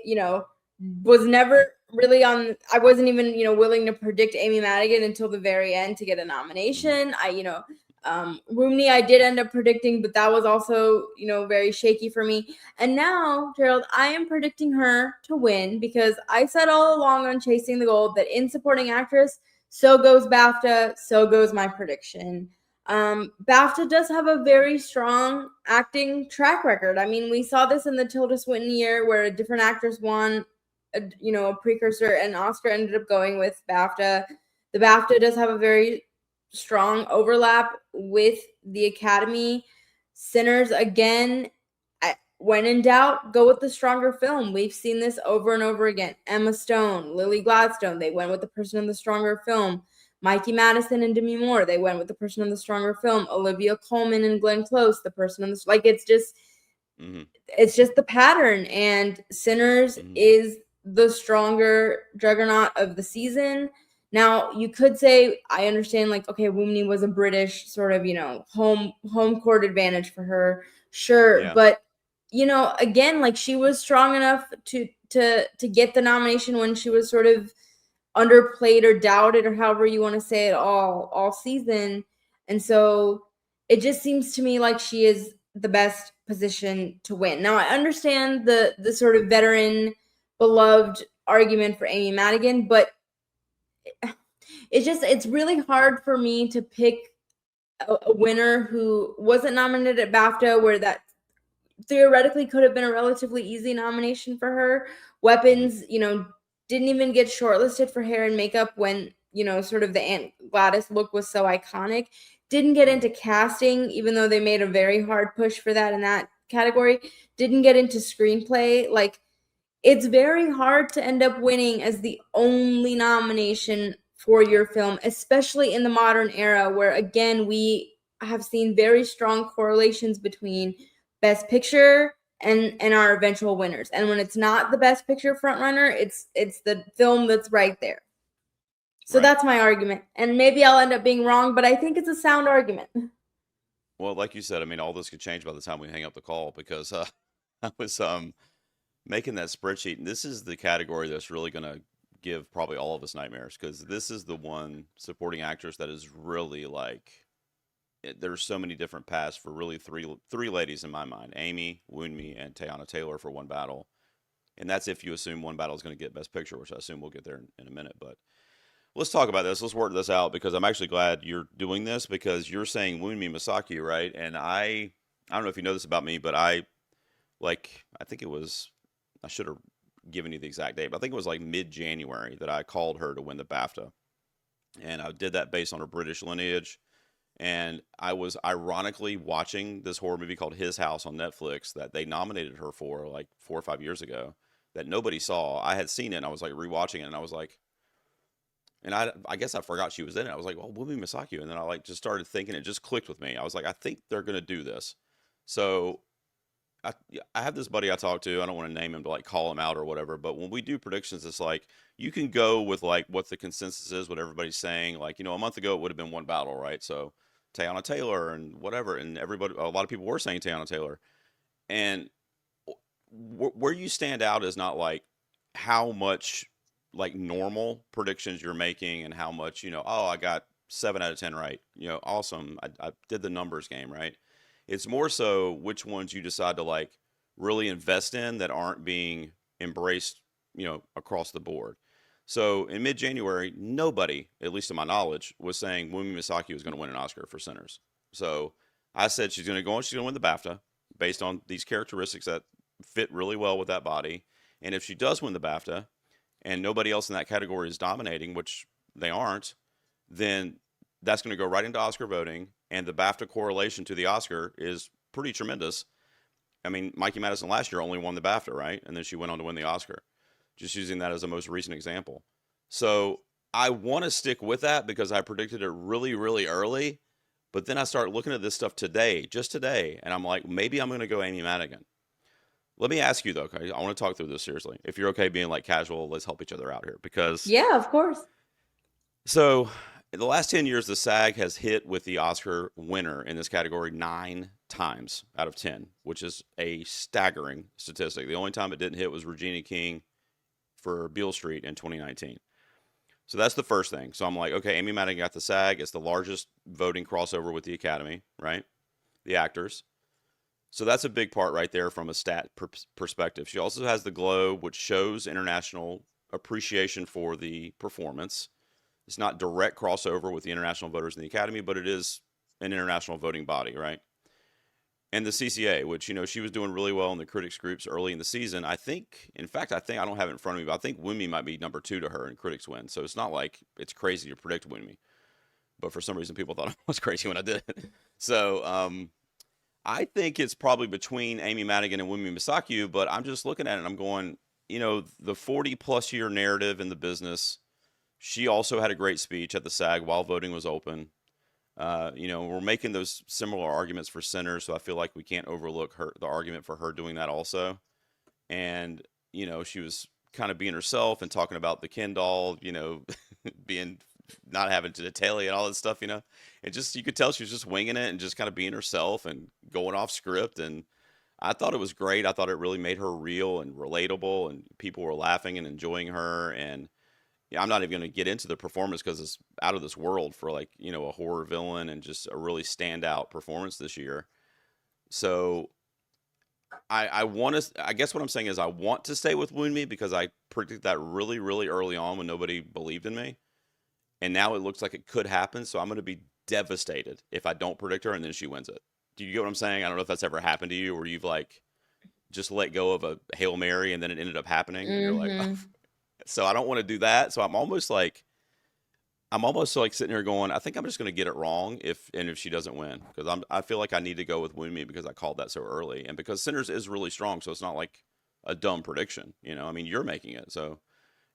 was never really on I wasn't even, willing to predict Amy Madigan until the very end to get a Hmm. nomination. Rooney I did end up predicting, but that was also, very shaky for me. And now, Gerald, I am predicting her to win because I said all along on Chasing the Gold that in supporting actress, so goes BAFTA, so goes my prediction. BAFTA does have a very strong acting track record. I mean, we saw this in the Tilda Swinton year where a different actress won, a precursor, and Oscar ended up going with BAFTA. The BAFTA does have a very strong overlap with the Academy. Sinners, again, when in doubt, go with the stronger film. We've seen this over and over again. Emma Stone, Lily Gladstone, they went with the person in the stronger film. Mikey Madison and Demi Moore, they went with the person in the stronger film. Olivia Colman and Glenn Close, the person in this, like Hmm. it's just the pattern. And Sinners Hmm. is the stronger juggernaut of the season. Now you could say I understand, like, okay, Woomney was a British sort of, home court advantage for her, sure, Yeah. but again, like she was strong enough to get the nomination when she was sort of underplayed or doubted or however you want to say it all season. And so it just seems to me like she is the best position to win. Now, I understand the sort of veteran, beloved argument for Amy Madigan, but it's really hard for me to pick a winner who wasn't nominated at BAFTA, where that theoretically could have been a relatively easy nomination for her. Weapons, didn't even get shortlisted for hair and makeup when, sort of the Aunt Gladys look was so iconic. Didn't get into casting, even though they made a very hard push for that in that category. Didn't get into screenplay. Like, it's very hard to end up winning as the only nomination for your film, especially in the modern era where, again, we have seen very strong correlations between Best Picture and our eventual winners. And when it's not the Best Picture frontrunner, it's the film that's right there. So Right. that's my argument. And maybe I'll end up being wrong, but I think it's a sound argument. Well, like you said, I mean, all this could change by the time we hang up the call because I was making that spreadsheet, and this is the category that's really going to give probably all of us nightmares because this is the one supporting actress that is really like there's so many different paths for really three ladies in my mind: Amy, Woonmi, and Teyana Taylor for one battle, and that's if you assume one battle is going to get Best Picture, which I assume we'll get there in a minute. But let's talk about this. Let's work this out because I'm actually glad you're doing this because you're saying Woonmi Masaki, right? And I don't know if you know this about me, but I think it was I should have given you the exact date, but I think it was like mid-January that I called her to win the BAFTA. And I did that based on her British lineage. And I was ironically watching this horror movie called His House on Netflix that they nominated her for like 4 or 5 years ago that nobody saw. I had seen it and I was like rewatching it and I was like, and I guess I forgot she was in it. I was like, well, Wumi Masaki. And then I like just started thinking, it just clicked with me. I was like, I think they're going to do this. So I have this buddy I talk to. I don't want to name him to like call him out or whatever, but when we do predictions, it's like you can go with like what the consensus is, what everybody's saying. Like, a month ago it would have been one battle, right? So Teyana Taylor and whatever, and everybody, a lot of people were saying Teyana Taylor. And where you stand out is not like how much like normal predictions you're making and how much, oh, I got 7 out of 10 right. Awesome. I did the numbers game, right? It's more so which ones you decide to like really invest in that aren't being embraced, across the board. So in mid-January, nobody, at least to my knowledge, was saying Wumi Misaki was going to win an Oscar for Sinners. So I said she's going to go on, she's going to win the BAFTA based on these characteristics that fit really well with that body. And if she does win the BAFTA and nobody else in that category is dominating, which they aren't, then that's going to go right into Oscar voting. And the BAFTA correlation to the Oscar is pretty tremendous. I mean, Mikey Madison last year only won the BAFTA, right? And then she went on to win the Oscar. Just using that as the most recent example. So I want to stick with that because I predicted it really, really early. But then I start looking at this stuff today, just today, and I'm like, maybe I'm going to go Amy Madigan. Let me ask you though, okay? I want to talk through this seriously. If you're okay being like casual, let's help each other out here because Yeah, of course. so in the last 10 years, the SAG has hit with the Oscar winner in this category 9 times out of 10, which is a staggering statistic. The only time it didn't hit was Regina King for Beale Street in 2019. So that's the first thing. So I'm like, okay, Amy Madigan got the SAG. It's the largest voting crossover with the Academy, right? The actors. So that's a big part right there from a stat perspective. She also has the Globe, which shows international appreciation for the performance. It's not direct crossover with the international voters in the Academy, but it is an international voting body, right? And the CCA, which, she was doing really well in the critics groups early in the season. I think, in fact, I don't have it in front of me, but I think Wumi might be number 2 to her in critics win. So it's not like it's crazy to predict Wumi. But for some reason, people thought I was crazy when I did it. So I think it's probably between Amy Madigan and Wumi Misaki, but I'm just looking at it and I'm going, the 40-plus year narrative in the business. She also had a great speech at the SAG while voting was open. We're making those similar arguments for Sinners, so I feel like we can't overlook the argument for her doing that also. And, she was kind of being herself and talking about the Ken doll, being not having genitalia and all that stuff, It just, you could tell she was just winging it and just kind of being herself and going off script. And I thought it was great. I thought it really made her real and relatable, and people were laughing and enjoying her. And I'm not even going to get into the performance because it's out of this world for like, a horror villain and just a really standout performance this year. So I want to. I guess what I'm saying is I want to stay with Wound Me because I predicted that really, really early on when nobody believed in me, and now it looks like it could happen. So I'm going to be devastated if I don't predict her and then she wins it. Do you get what I'm saying? I don't know if that's ever happened to you, where you've like just let go of a Hail Mary and then it ended up happening, and you're like, oh. Mm-hmm. So I don't want to do that. So I'm almost like sitting here going, I think I'm just going to get it wrong if she doesn't win, because I feel like I need to go with Wound Me because I called that so early, and because Sinners is really strong, so it's not like a dumb prediction. I mean, you're making it, so,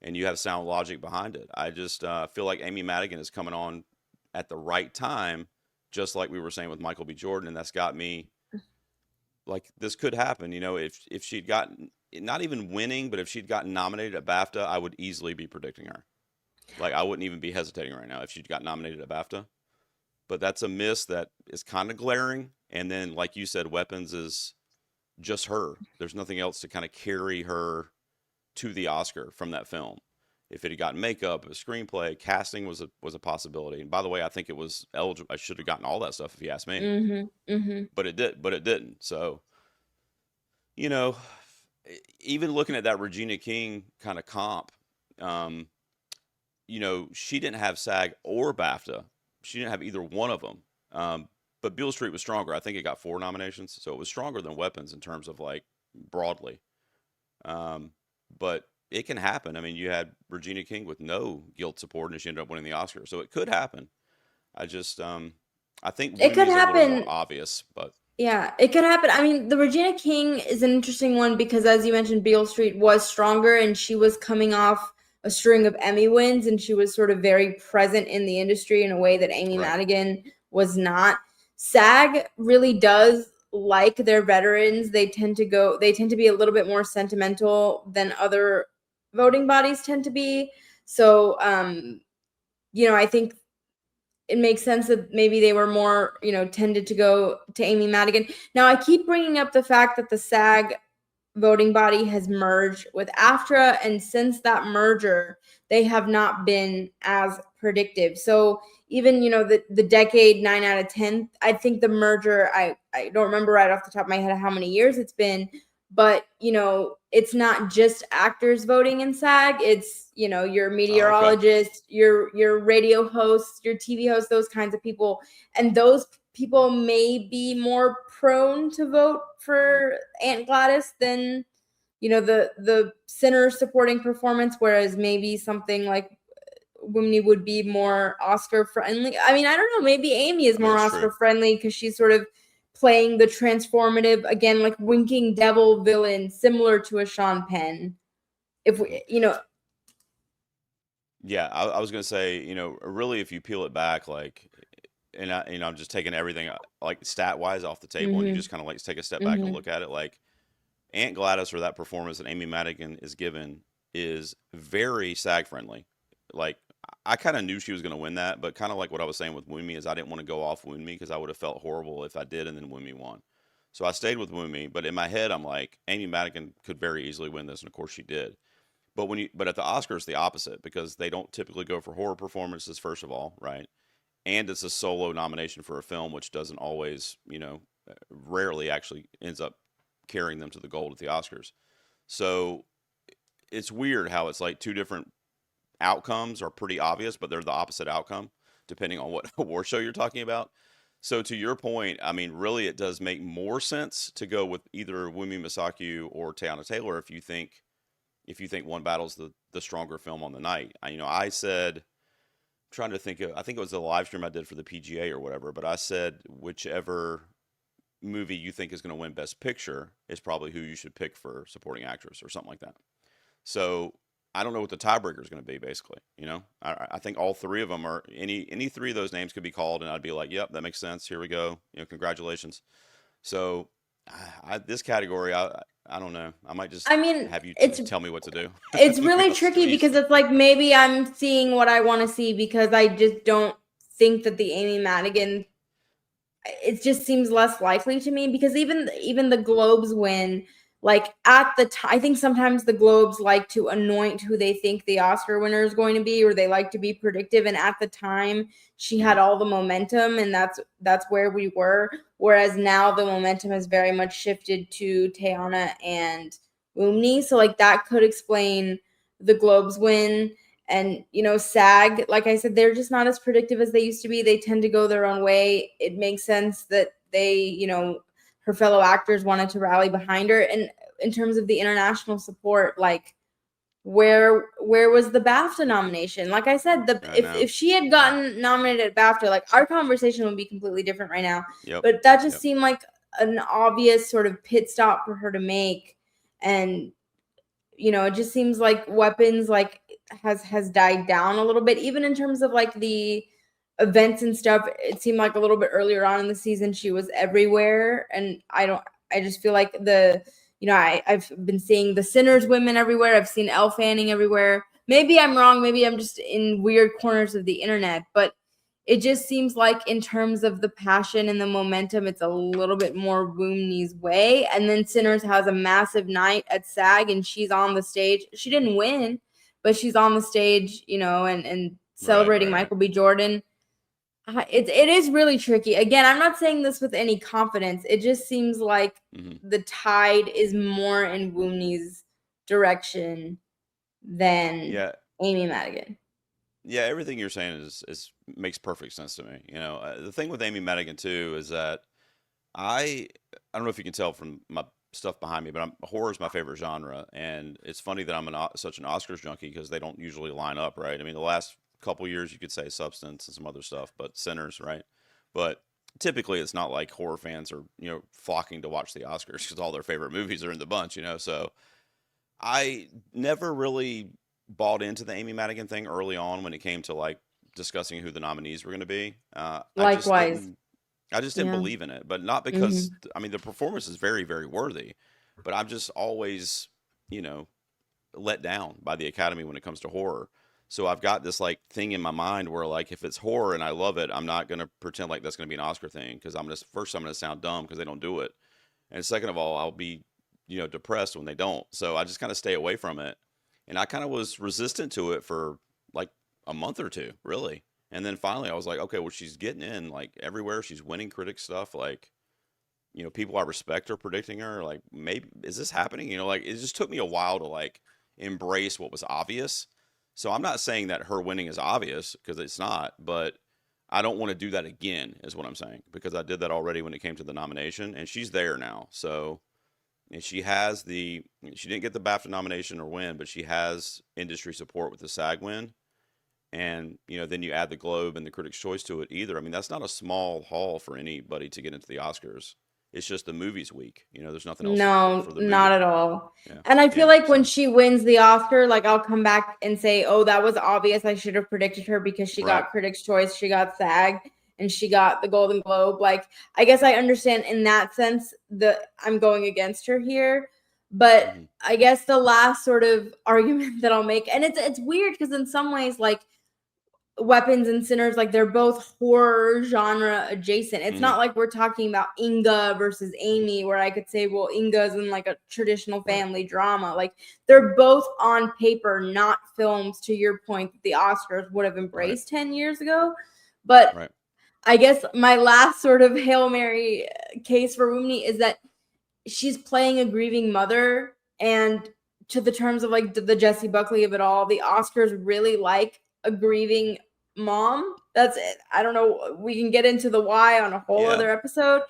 and you have sound logic behind it. I just feel like Amy Madigan is coming on at the right time, just like we were saying with Michael B. Jordan, and that's got me like this could happen. If she'd gotten, not even winning, but if she'd gotten nominated at BAFTA, I would easily be predicting her. Like, I wouldn't even be hesitating right now if she'd got nominated at BAFTA. But that's a miss that is kind of glaring. And then, like you said, Weapons is just her. There's nothing else to kind of carry her to the Oscar from that film. If it had gotten makeup, a screenplay, casting was a possibility. And by the way, I think it was eligible. I should have gotten all that stuff if you asked me. Mm-hmm. Mm-hmm. But it did. But it didn't. So, you know, even looking at that Regina King kind of comp, um, she didn't have SAG or BAFTA. She didn't have either one of them. But Beale Street was stronger. I think it got 4 nominations, so it was stronger than Weapons in terms of like broadly. But it can happen. I mean, you had Regina King with no guilt support, and she ended up winning the Oscar, so it could happen. I just, I think It could Wooney's a little more happen. obvious, but Yeah, it could happen. I mean, the Regina King is an interesting one because, as you mentioned, Beale Street was stronger and she was coming off a string of Emmy wins and she was sort of very present in the industry in a way that Amy right, Madigan was not. SAG really does like their veterans. They tend to be a little bit more sentimental than other voting bodies tend to be. So, I think it makes sense that maybe they were more, tended to go to Amy Madigan. Now, I keep bringing up the fact that the SAG voting body has merged with AFTRA, and since that merger, they have not been as predictive. So even, the decade 9 out of 10, I think the merger, I don't remember right off the top of my head how many years it's been, but it's not just actors voting in SAG. It's your oh, okay, meteorologist, your radio hosts, your TV hosts, those kinds of people, and those people may be more prone to vote for Aunt Gladys than the sinner supporting performance, whereas maybe something like Women would be more Oscar friendly. I mean, I don't know. Maybe Amy is I mean, more that's Oscar true. friendly because she's sort of playing the transformative, again, like winking devil villain, similar to a Sean Penn. If Mhm. we, Yeah, I was gonna say, really, if you peel it back, like, and I'm just taking everything like stat wise off the table, and you mm-hmm, just kind of like take a step back and mm-hmm, look at it, like Aunt Gladys, or that performance that Amy Madigan is given, is very SAG friendly. Like, I kind of knew she was going to win that, but kind of like what I was saying with Wound Me is I didn't want to go off Wound Me because I would have felt horrible if I did and then Wound Me won. So I stayed with Wound Me, but in my head I'm like Amy Madigan could very easily win this, and of course she did. But at the Oscars the opposite, because they don't typically go for horror performances first of all, right? And it's a solo nomination for a film, which doesn't always, rarely actually ends up carrying them to the gold at the Oscars. So it's weird how it's like two different outcomes are pretty obvious, but they're the opposite outcome depending on what award show you're talking about. So to your point, I mean, really, it does make more sense to go with either Wumi Masaki or Teyana Taylor if you think One Battle's the stronger film on the night. I said, trying to think of, I think it was a live stream I did for the PGA or whatever, but I said whichever movie you think is going to win Best Picture is probably who you should pick for supporting actress or something like that. So I don't know what the tiebreaker is going to be. Basically, I think all three of them are any three of those names could be called, and I'd be like, yep, that makes sense. Here we go. Congratulations. So this category, I don't know. I might just I mean, have you it's tell me what to do. it's really So tricky because it's like maybe I'm seeing what I want to see because I just don't think that the Amy Madigan, it just seems less likely to me because even the Globes win like at the time, I think sometimes the Globes like to anoint who they think the Oscar winner is going to be, or they like to be predictive. And at the time, she had all the momentum, and that's where we were. Whereas now the momentum has very much shifted to Teyana and Umni. So like that could explain the Globes win. And, you know, SAG, like I said, they're just not as predictive as they used to be. They tend to go their own way. It makes sense that they, you know, her fellow actors wanted to rally behind her. And in terms of the international support, like where was the BAFTA nomination? Like I said, if she had gotten nominated at BAFTA, like our conversation would be completely different right now. Yep. But that just seemed like an obvious sort of pit stop for her to make. And you know, it just seems like Weapons like has died down a little bit, even in terms of like the events and stuff. It seemed like a little bit earlier on in the season she was everywhere, and I just feel like I've been seeing the Sinners women everywhere. I've seen Elle Fanning everywhere. Maybe I'm wrong. Maybe I'm just in weird corners of the internet, but it just seems like in terms of the passion and the momentum, it's a little bit more Woomney's way. And then Sinners has a massive night at SAG, and she's on the stage. She didn't win, but she's on the stage, you know, and celebrating Michael B. Jordan. It is really tricky. Again, I'm not saying this with any confidence. It just seems like the tide is more in Woomney's direction than Amy Madigan. Yeah, everything you're saying is makes perfect sense to me. You know, the thing with Amy Madigan too is that I don't know if you can tell from my stuff behind me, but horror is my favorite genre, and it's funny that I'm such an Oscars junkie because they don't usually line up, right? I mean, the last couple years you could say Substance and some other stuff, but Sinners, right? But typically it's not like horror fans are flocking to watch the Oscars because all their favorite movies are in the bunch, So I never really bought into the Amy Madigan thing early on when it came to like discussing who the nominees were going to be. Likewise. I just didn't believe in it, but not because I mean the performance is very, very worthy, but I'm just always, let down by the Academy when it comes to horror. So I've got this like thing in my mind where like if it's horror and I love it, I'm not going to pretend like that's going to be an Oscar thing because I'm going to sound dumb because they don't do it, and second of all, I'll be depressed when they don't. So I just kind of stay away from it. And I kind of was resistant to it for like a month or two, really. And then finally I was like, okay, well, she's getting in like everywhere. She's winning critic stuff. Like, people I respect are predicting her. Like, maybe, is this happening? Like, it just took me a while to like embrace what was obvious. So I'm not saying that her winning is obvious because it's not, but I don't want to do that again, is what I'm saying, because I did that already when it came to the nomination, and she's there now. So, and she didn't get the BAFTA nomination or win, but she has industry support with the SAG win. And, then you add the Globe and the Critics' Choice to it either. I mean, that's not a small haul for anybody to get into the Oscars. It's just the movies week. There's nothing else for the movie. Not at all. Yeah. And I feel like when she wins the Oscar, like I'll come back and say, oh, that was obvious. I should have predicted her because she got Critics' Choice, she got SAG, and she got the Golden Globe. Like, I guess I understand in that sense that I'm going against her here. But I guess the last sort of argument that I'll make, and it's weird because in some ways, like, Weapons and Sinners, like they're both horror genre adjacent. It's not like we're talking about Inga versus Amy, where I could say, well, Inga's in like a traditional family drama. Like they're both on paper, not films, to your point, that the Oscars would have embraced 10 years ago. But I guess my last sort of Hail Mary case for Woomney is that she's playing a grieving mother, and to the terms of like the Jessie Buckley of it all, the Oscars really like a grieving mom. That's it. I don't know. We can get into the why on a whole other episode.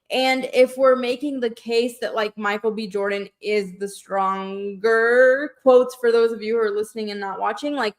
And if we're making the case that like Michael B. Jordan is the stronger, quotes for those of you who are listening and not watching, like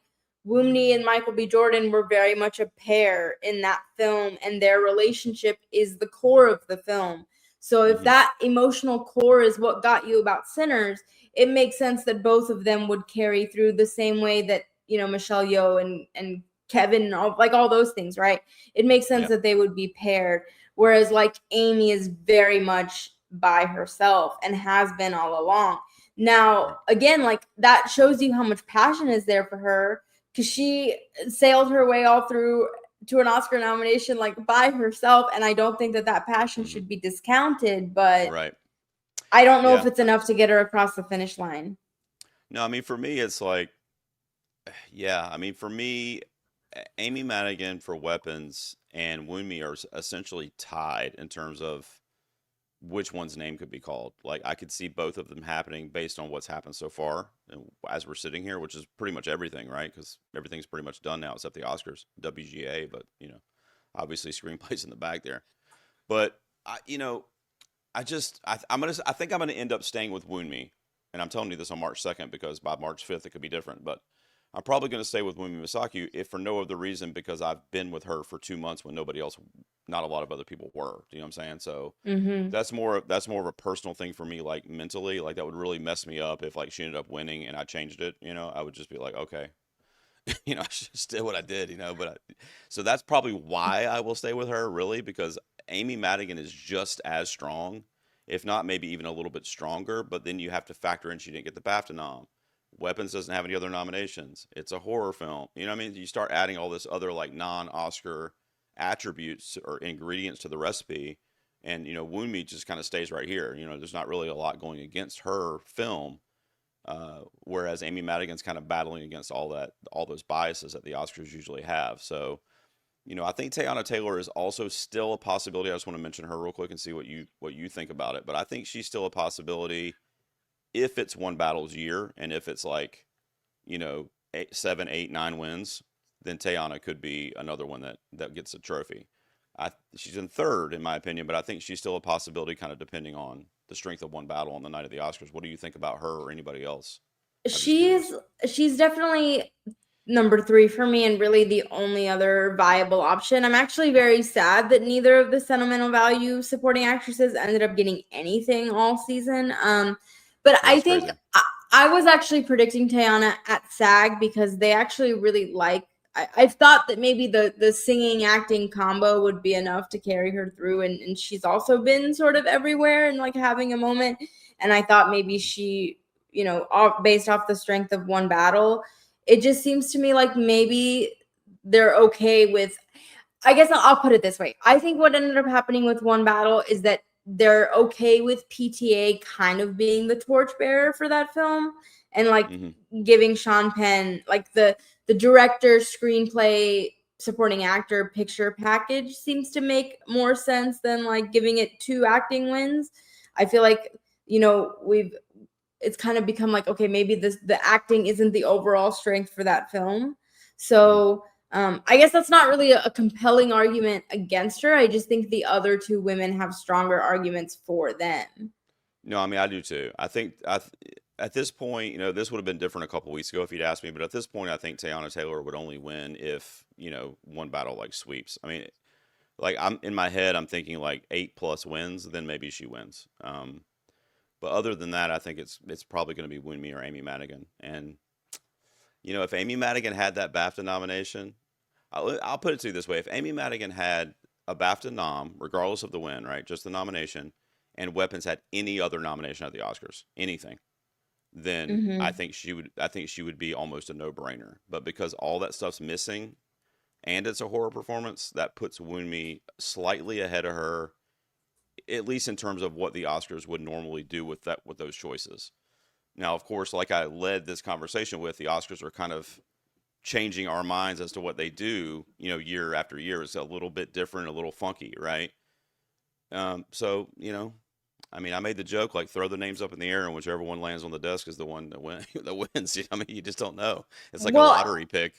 Woomney and Michael B. Jordan were very much a pair in that film, and their relationship is the core of the film. So if that emotional core is what got you about Sinners, it makes sense that both of them would carry through the same way that, Michelle Yeoh and Kevin, all those things, right? It makes sense that they would be paired. Whereas like Amy is very much by herself and has been all along. Now, again, like that shows you how much passion is there for her, because she sailed her way all through to an Oscar nomination like by herself. And I don't think that passion should be discounted, but I don't know if Yeah. it's enough to get her across the finish line. No, I mean for me it's like yeah, I mean for me Amy Madigan for weapons and Wound Me are essentially tied in terms of which one's name could be called. Like I could see both of them happening based on what's happened so far and as we're sitting here, which is pretty much everything, right? Because everything's pretty much done now except the Oscars, WGA, but obviously screenplays in the back there. But I, you know, I think I'm gonna end up staying with Wound Me, and I'm telling you this on March 2nd because by March 5th it could be different. But I'm probably gonna stay with Wound Me Misaki if for no other reason because I've been with her for 2 months when nobody else, not a lot of other people were. You know what I'm saying? So Mm-hmm. that's more of a personal thing for me, like mentally. Like that would really mess me up if like she ended up winning and I changed it. I would just be like, okay, I just did what I did. So that's probably why I will stay with her, really, because Amy Madigan is just as strong, if not maybe even a little bit stronger. But then you have to factor in she didn't get the BAFTA nom. Weapons doesn't have any other nominations. It's a horror film. You know what I mean? You start adding all this other like non-Oscar attributes or ingredients to the recipe, and Wound Me just kind of stays right here. There's not really a lot going against her film, whereas Amy Madigan's kind of battling against all those biases that the Oscars usually have. So, I think Teyana Taylor is also still a possibility. I just want to mention her real quick and see what you think about it. But I think she's still a possibility if it's one battle's year and if it's like, eight, 7, 8, 9 wins, then Teyana could be another one that gets a trophy. She's in third in my opinion, but I think she's still a possibility, kind of depending on the strength of one battle on the night of the Oscars. What do you think about her or anybody else? I'm just She's curious. she's definitely number 3 for me and really the only other viable option. I'm actually very sad that neither of the sentimental value supporting actresses ended up getting anything all season. But Yeah, I it's think crazy. I was actually predicting Tayana at SAG because they actually really like. I thought that maybe the singing acting combo would be enough to carry her through, and she's also been sort of everywhere and like having a moment. And I thought maybe she, based off the strength of one battle, it just seems to me like maybe they're okay with. I guess I'll put it this way. I think what ended up happening with one battle is that they're okay with PTA kind of being the torchbearer for that film and like Hmm. giving Sean Penn like the director, screenplay, supporting actor picture package seems to make more sense than like giving it 2 acting wins. I feel like we've it's kind of become like, okay, maybe the acting isn't the overall strength for that film. Hmm. So I guess that's not really a compelling argument against her. I just think the other 2 women have stronger arguments for them. No, I mean I do too. I think at this point, this would have been different a couple weeks ago if you'd asked me, but at this point, I think Teyana Taylor would only win if one battle like sweeps. I mean, like I'm in my head, I'm thinking like 8+ wins, then maybe she wins. But other than that, I think it's probably going to be Win Me or Amy Madigan. And if Amy Madigan had that BAFTA nomination, I'll put it to you this way: if Amy Madigan had a BAFTA nom, regardless of the win, right, just the nomination, and Weapons had any other nomination at the Oscars, anything, then I Mm-hmm. think she would be almost a no-brainer. But because all that stuff's missing and it's a horror performance, that puts Wound Me slightly ahead of her, at least in terms of what the Oscars would normally do with those choices. Now, of course, like I led this conversation with, the Oscars are kind of changing our minds as to what they do, year after year. It's a little bit different, a little funky, right? So, I mean, I made the joke like throw the names up in the air, and whichever one lands on the desk is the one that wins. I mean, you just don't know. It's like a Well, lottery pick.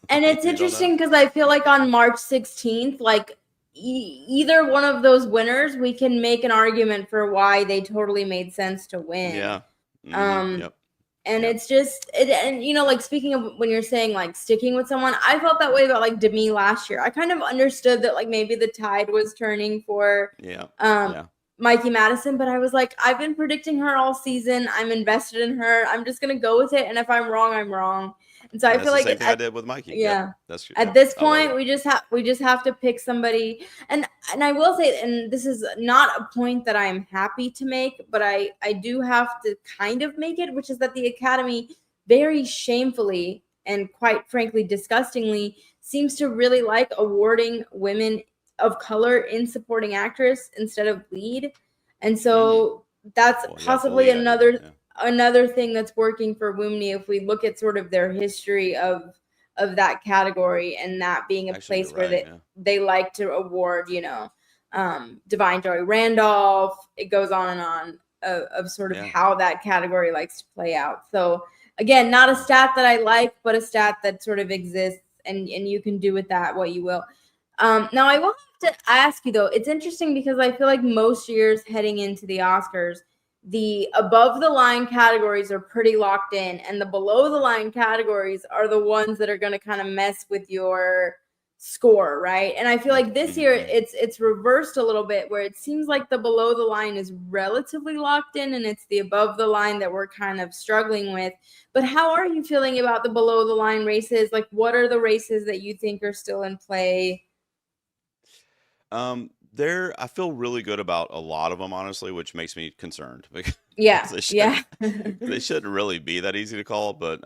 and it's You don't know. interesting because I feel like on March 16th, like either one of those winners, we can make an argument for why they totally made sense to win. Yeah. Mm-hmm. Um, Yep. and Yep. it's just and like speaking of when you're saying like sticking with someone, I felt that way about like Demi last year. I kind of understood that like maybe the tide was turning for Yeah. um Yeah. Mikey Madison, but I was like, I've been predicting her all season. I'm invested in her. I'm just gonna go with it, and if I'm wrong, I'm wrong. And so I And that's feel the like same thing I did with Mikey. Yep. yeah, at Yep. this I love point it. we just have to pick somebody. And I will say, and this is not a point that I'm happy to make, but I do have to kind of make it, which is that the Academy very shamefully and quite frankly disgustingly seems to really like awarding women of color in supporting actress instead of lead. And Mm-hmm. so that's Well, yeah, possibly Billy Idol. Yeah. another thing that's working for Woomney if we look at sort of their history of that category and that being a Actually, you're place where right. Yeah. they like to award, Divine Joy Randolph. It goes on and on of sort of Yeah. how that category likes to play out. So again, not a stat that I like, but a stat that sort of exists, and you can do with that what you will. Now I will have to ask you though. It's interesting because I feel like most years heading into the Oscars, the above the line categories are pretty locked in, and the below the line categories are the ones that are going to kind of mess with your score, right? And I feel like this year Mm-hmm. it's reversed a little bit, where it seems like the below the line is relatively locked in, and it's the above the line that we're kind of struggling with. But how are you feeling about the below the line races? Like, what are the races that you think are still in play? There, I feel really good about a lot of them, honestly, which makes me concerned because Yeah, they yeah. shouldn't really be that easy to call. But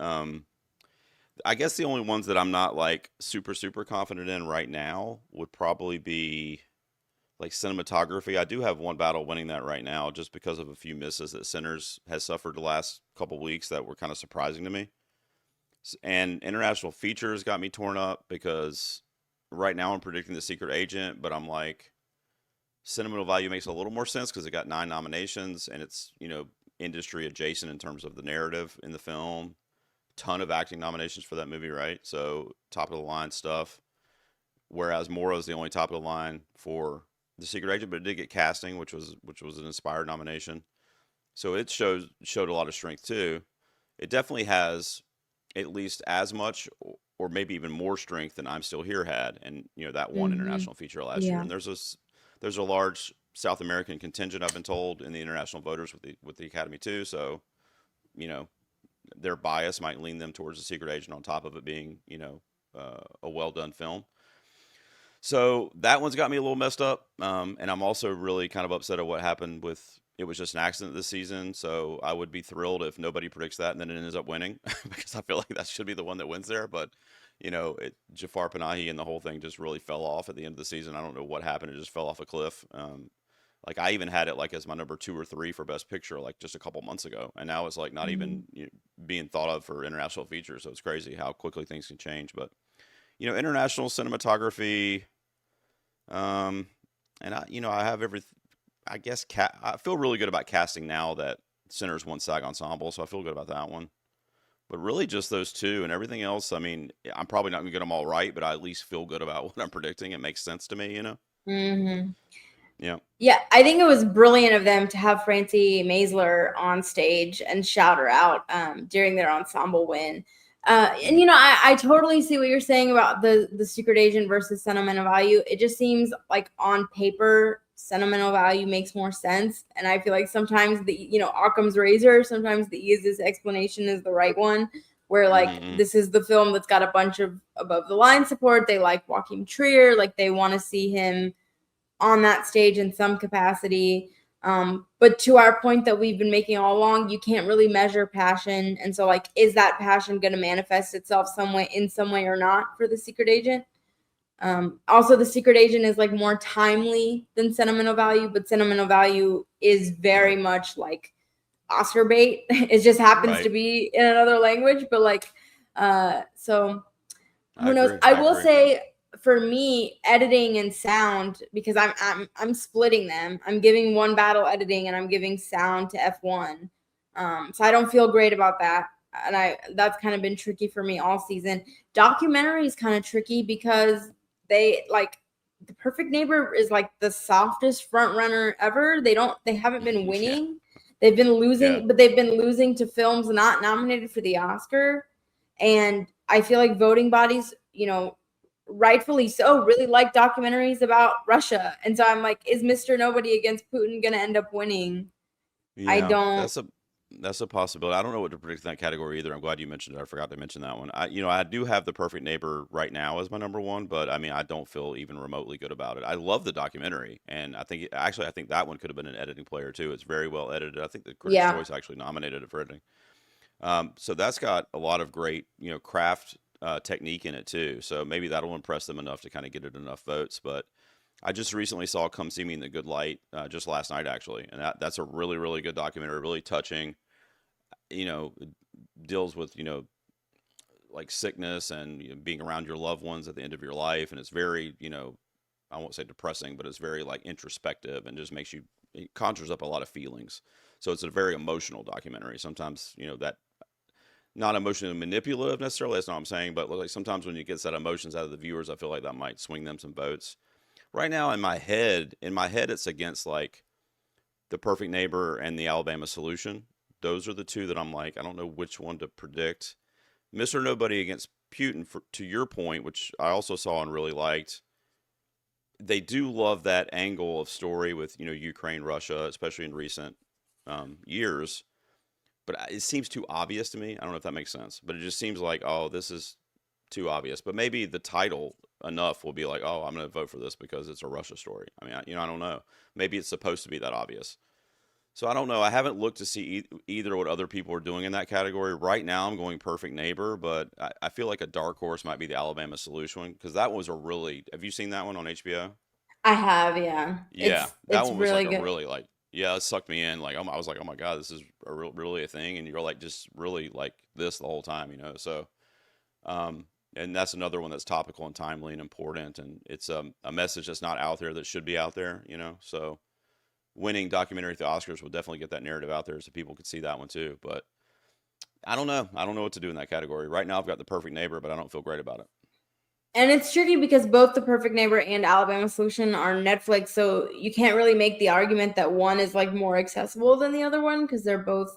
I guess the only ones that I'm not like super confident in right now would probably be like cinematography. I do have one battle winning that right now, just because of a few misses that Sinners has suffered the last couple weeks that were kind of surprising to me. And international features got me torn up because right now I'm predicting The Secret Agent, but I'm like, sentimental value makes a little more sense because it got 9 nominations and it's, industry adjacent in terms of the narrative in the film. Ton of acting nominations for that movie, right? So top of the line stuff. Whereas Mora is the only top of the line for The Secret Agent, but it did get casting, which was an inspired nomination. So it showed a lot of strength too. It definitely has at least as much or maybe even more strength than I'm Still Here had, and that one Mm-hmm. international feature last year. Yeah. And there's a large South American contingent, I've been told, in the international voters with the Academy too. So you know their bias might lean them towards The Secret Agent on top of it being a well done film. So that one's got me a little messed up, and I'm also really kind of upset at what happened with. It was just an accident this season, so I would be thrilled if nobody predicts that and then it ends up winning because I feel like that should be the one that wins there. But Jafar Panahi and the whole thing just really fell off at the end of the season. I don't know what happened; it just fell off a cliff. Like I even had it like as my number 2 or 3 for Best Picture like just a couple months ago, and now it's like not Mm-hmm. even being thought of for international features. So it's crazy how quickly things can change. But international cinematography. Um, and I have every. I guess I feel really good about casting now that Sinners won SAG Ensemble, so I feel good about that one. But really, just those two and everything else. I mean, I'm probably not gonna get them all right, but I at least feel good about what I'm predicting. It makes sense to me. Mm-hmm. Yeah. Yeah, I think it was brilliant of them to have Francie Maisler on stage and shout her out during their ensemble win. And Hmm. I totally see what you're saying about the Secret Agent versus sentimental value. It just seems like on paper, sentimental value makes more sense. And I feel like sometimes Occam's razor, sometimes the easiest explanation is the right one. Where like Hmm. this is the film that's got a bunch of above the line support. They like Joaquin Trier, like they want to see him on that stage in some capacity. But to our point that we've been making all along, you can't really measure passion. And so like, is that passion going to manifest itself in some way or not for The Secret Agent? Also The Secret Agent is like more timely than sentimental value, but sentimental value is very Right. much like Oscar bait. It just happens to Right. be in another language, but like, so I who knows? agree. I I will agree. say for me, editing and sound, because I'm splitting them. I'm giving one battle editing and I'm giving sound to F1. So I don't feel great about that. And that's kind of been tricky for me all season. Documentary is kind of tricky because they like The Perfect Neighbor is like the softest front runner ever. They haven't been Yeah. winning. They've been Yeah. losing, but they've been losing to films not nominated for the Oscar. And I feel like voting bodies, rightfully so, really like documentaries about Russia. And so I'm like, is Mr. Nobody against Putin going to end up winning? I Yeah, don't. that's a possibility. I don't know what to predict in that category either. I'm glad you mentioned it. I forgot to mention that one. I do have The Perfect Neighbor right now as my number one, but I mean, I don't feel even remotely good about it. I love the documentary, and I think that one could have been an editing player too. It's very well edited. I think the Critics' Yeah. Choice actually nominated it for editing. So that's got a lot of great, craft technique in it too. So maybe that'll impress them enough to kind of get it enough votes. But I just recently saw Come See Me in the Good Light just last night actually, and that's a really really good documentary, really touching. You know, it deals with like sickness and being around your loved ones at the end of your life, and it's very I won't say depressing, but it's very like introspective and just makes you it conjures up a lot of feelings. So it's a very emotional documentary. Sometimes that not emotionally manipulative necessarily. That's not what I'm saying, but like sometimes when you get that emotions out of the viewers, I feel like that might swing them some votes. Right now in my head, it's against like The Perfect Neighbor and The Alabama Solution. Those are the two that I'm like, I don't know which one to predict. Mr. Nobody against Putin, to your point, which I also saw and really liked. They do love that angle of story with Ukraine, Russia, especially in recent years. But it seems too obvious to me. I don't know if that makes sense, but it just seems like, oh, this is too obvious. But maybe the title enough will be like, oh, I'm going to vote for this because it's a Russia story. I mean, I don't know. Maybe it's supposed to be that obvious. So I don't know. I haven't looked to see either what other people are doing in that category. Right now, I'm going Perfect Neighbor, but I feel like a dark horse might be the Alabama Solution because that was a really. Have you seen that one on HBO? I have, yeah. Yeah, that It's one was really like a good. really like yeah, it sucked me in. Like I was like, oh my god, this is really a thing, and you're like just really like this the whole time. So and that's another one that's topical and timely and important, and it's a message that's not out there that should be out there. So winning documentary at the Oscars will definitely get that narrative out there so people could see that one too. But I don't know. I don't know what to do in that category. Right now, I've got The Perfect Neighbor, but I don't feel great about it. And it's tricky because both The Perfect Neighbor and Alabama Solution are Netflix, so you can't really make the argument that one is like more accessible than the other one because they're both.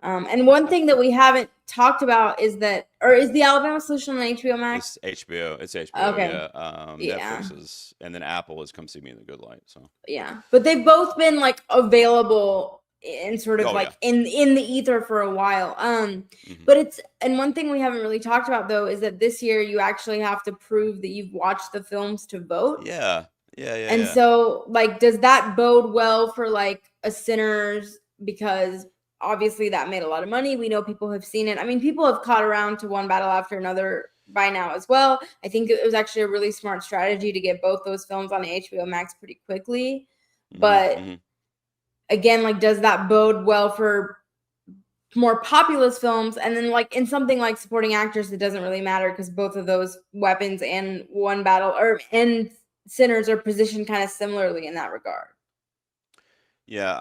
And one thing that we haven't talked about is that, or is the Alabama Solution on HBO Max? It's HBO. It's HBO. Okay, Yeah. yeah, Netflix is, and then Apple is Come See Me in the Good Light. So. yeah, but they've both been like available and sort of Oh like yeah. in the ether for a while. Hmm. But it's and one thing we haven't really talked about though is that this year you actually have to prove that you've watched the films to vote. Yeah. Yeah. Yeah. And Yeah. so, like, does that bode well for like a Sinners? Because obviously that made a lot of money. We know people have seen it. I mean, people have caught around to One Battle After Another by now as well. I think it was actually a really smart strategy to get both those films on HBO Max pretty quickly. Hmm. But Hmm. again, like, does that bode well for more populist films? And then, like, in something like supporting actors, it doesn't really matter because both of those Weapons and One Battle and Sinners are positioned kind of similarly in that regard. Yeah.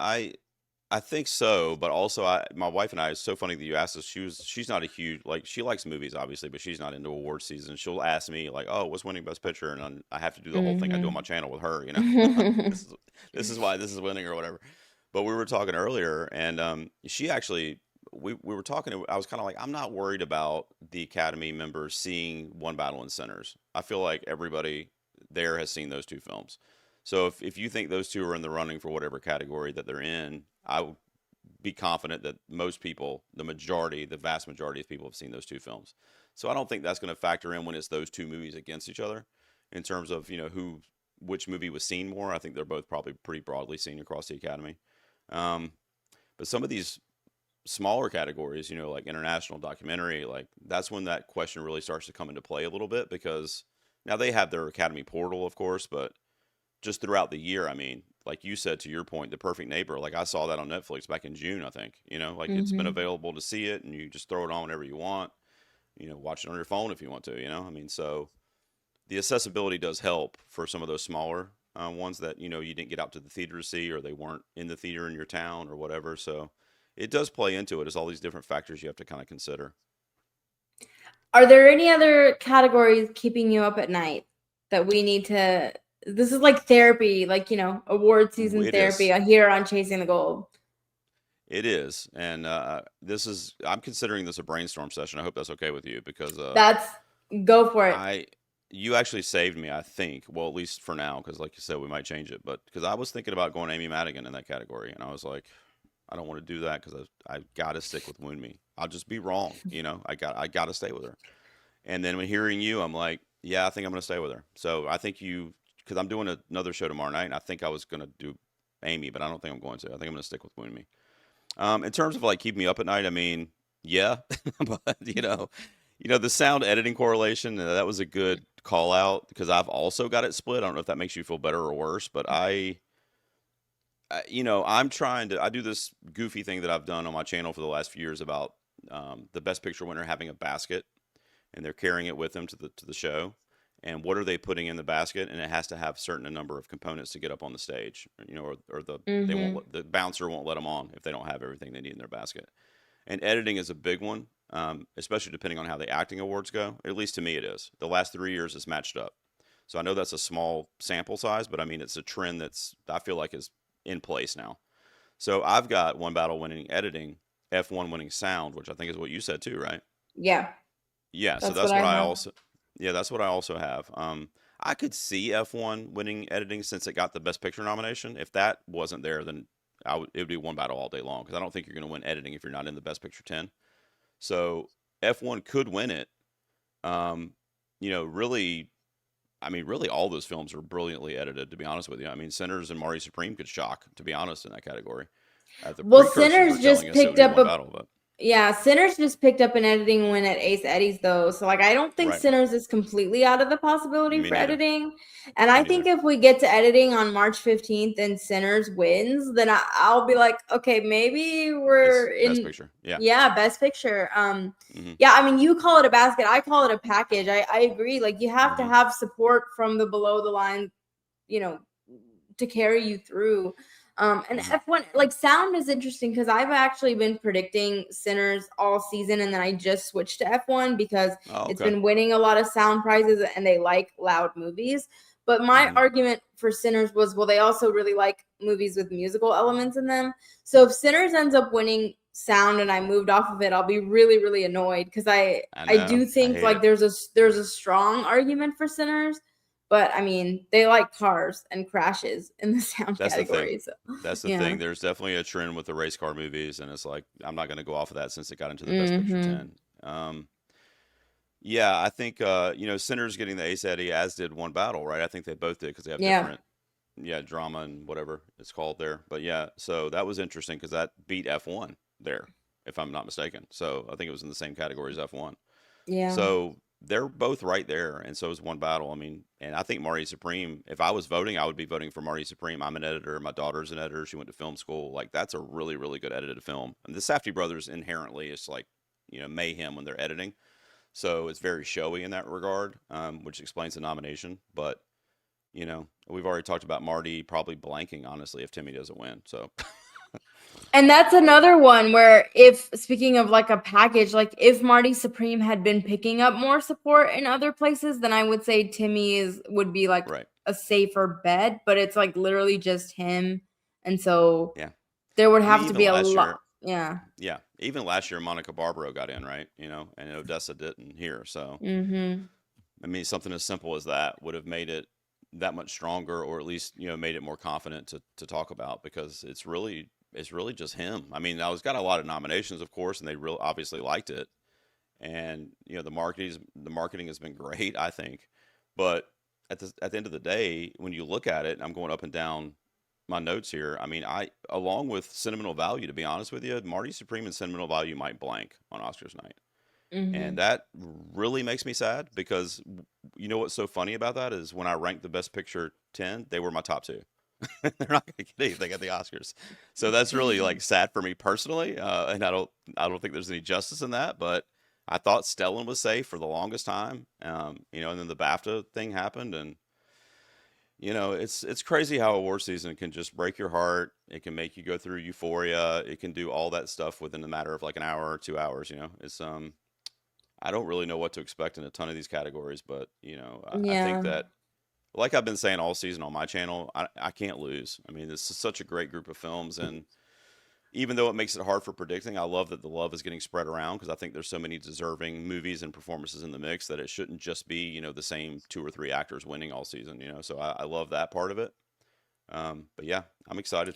I think so, but also my wife and I. It's so funny that you asked this. She's not a huge like she likes movies obviously, but she's not into award season. She'll ask me like, "Oh, what's winning Best Picture?" And I have to do the whole thing I do on my channel with her. This is this is why this is winning or whatever. But we were talking earlier, and she actually we were talking. I was kind of like, I'm not worried about the Academy members seeing One Battle and Sinners. I feel like everybody there has seen those two films. So if you think those two are in the running for whatever category that they're in, I would be confident that most people, the majority, the vast majority of people have seen those two films. So I don't think that's going to factor in when it's those two movies against each other in terms of, which movie was seen more. I think they're both probably pretty broadly seen across the Academy. Um, but some of these smaller categories, like international documentary, like that's when that question really starts to come into play a little bit because now they have their Academy portal, of course, but just throughout the year. I mean, like you said, to your point, The Perfect Neighbor, like I saw that on Netflix back in June, I think, like it's been Mm-hmm. available to see it and you just throw it on whenever you want, watch it on your phone if you want to. I mean, so the accessibility does help for some of those smaller ones that, you didn't get out to the theater to see or they weren't in the theater in your town or whatever. So it does play into it. It's all these different factors you have to kind of consider. Are there any other categories keeping you up at night that we need to? This is like therapy, like, award season It therapy is. here on Chasing the Gold. It is. And I'm considering this a brainstorm session. I hope that's okay with you because That's Go for it. I you actually saved me, I think. Well, at least for now, because like you said, we might change it. But because I was thinking about going Amy Madigan in that category, and I was like, I don't want to do that because I got to stick with Wound Me. I'll just be wrong, I got to stay with her. And then when hearing you, I'm like, yeah, I think I'm gonna stay with her. So I think because I'm doing another show tomorrow night, and I think I was gonna do Amy, but I don't think I'm going to. I think I'm gonna stick with Wound Me. In terms of like keeping me up at night, I mean, yeah, but the sound editing correlation, that was a good call out because I've also got it split. I don't know if that makes you feel better or worse, but I'm trying to. I do this goofy thing that I've done on my channel for the last few years about the Best Picture winner having a basket, and they're carrying it with them to the show. And what are they putting in the basket? And it has to have certain number of components to get up on the stage. Or they won't Mm-hmm. the bouncer won't let them on if they don't have everything they need in their basket. And editing is a big one, especially depending on how the acting awards go. At least to me, it is. The last 3 years is matched up. So I know that's a small sample size, but I mean it's a trend that's I feel like is in place now. So I've got one battle winning editing, F1 winning sound, which I think is what you said too, right? Yeah, Yeah, so that's what that's I what I have. also yeah, that's what I also have. I could see F1 winning editing since it got the Best Picture nomination. If that wasn't there, then it would be one battle all day long because I don't think you're going to win editing if you're not in the Best Picture 10. So F1 could win it. Um, really, I mean, really, all those films are brilliantly edited. To be honest with you, I mean, Sinners and Marty Supreme could shock. To be honest, in that category, the Well, precursors were Sinners telling just us it would picked be up one a battle, but Yeah, Sinners just picked up an editing win at Ace Eddie's though. So like I don't think right, Sinners is completely out of the possibility me for neither, editing. And me I neither. think if we get to editing on March 15th and Sinners wins, then I'll be like, okay, maybe we're It's Best in, Picture, yeah. yeah, best picture. Hmm. Yeah, I mean you call it a basket, I call it a package. I agree. Like you have to Hmm. have support from the below the line, you know, to carry you through. And Hmm. F1, like sound is interesting because I've actually been predicting Sinners all season, and then I just switched to F1 because Oh, it's okay. been winning a lot of sound prizes and they like loud movies. But my Hmm. argument for Sinners was, well, they also really like movies with musical elements in them. So if Sinners ends up winning sound and I moved off of it, I'll be really, really annoyed because I I know. do I think hate like it. there's a strong argument for Sinners, but I mean, they like cars and crashes in the sound That's the thing. category. So, That's the yeah. thing. There's definitely a trend with the race car movies, and it's like I'm not going to go off of that since it got into the Best Picture Mm-hmm. 10. Yeah, I think Sinners getting the Ace Eddie, as did One Battle, right? I think they both did because they have Yeah. different, yeah, drama and whatever it's called there. But yeah, so that was interesting because that beat F1 there, if I'm not mistaken. So I think it was in the same category as F1. Yeah. So they're both right there, and so is One Battle. I mean, and I think Marty Supreme. If I was voting, I would be voting for Marty Supreme. I'm an editor. My daughter's an editor. She went to film school. Like that's a really, really good edited film. And the Safdie brothers inherently is like, mayhem when they're editing. So it's very showy in that regard, which explains the nomination. But we've already talked about Marty probably blanking honestly if Timmy doesn't win. So And that's another one where, if speaking of like a package, like if Marty Supreme had been picking up more support in other places, then I would say would be like right, a safer bet, but it's like literally just him. And so yeah. there would I mean, have to even be a last lot. year, Yeah. yeah, even last year Monica Barbaro got in, right? And Odessa didn't here. So Mm-hmm. I mean, something as simple as that would have made it that much stronger, or at least made it more confident to talk about because it's really just him. I mean, now he's got a lot of nominations, of course, and they real obviously liked it, and the marketing has been great, I think, but at the end of the day, when you look at it, I'm going up and down my notes here. I mean, I along with sentimental value, to be honest with you, Marty Supreme and sentimental value might blank on Oscars night. And Mm-hmm. that really makes me sad because you know what's so funny about that is when I ranked the Best Picture 10, they were my top two. They're not going to get anything at the Oscars, so that's really like sad for me personally. And I don't think there's any justice in that. But I thought Stellan was safe for the longest time, and then the BAFTA thing happened, and it's crazy how award season can just break your heart. It can make you go through euphoria. It can do all that stuff within a matter of like an hour or 2 hours. It's I don't really know what to expect in a ton of these categories, but I think Yeah. that, like I've been saying all season on my channel, I can't lose. I mean, this is such a great group of films, and even though it makes it hard for predicting, I love that the love is getting spread around because I think there's so many deserving movies and performances in the mix that it shouldn't just be the same two or three actors winning all season. So I love that part of it. But yeah, I'm excited.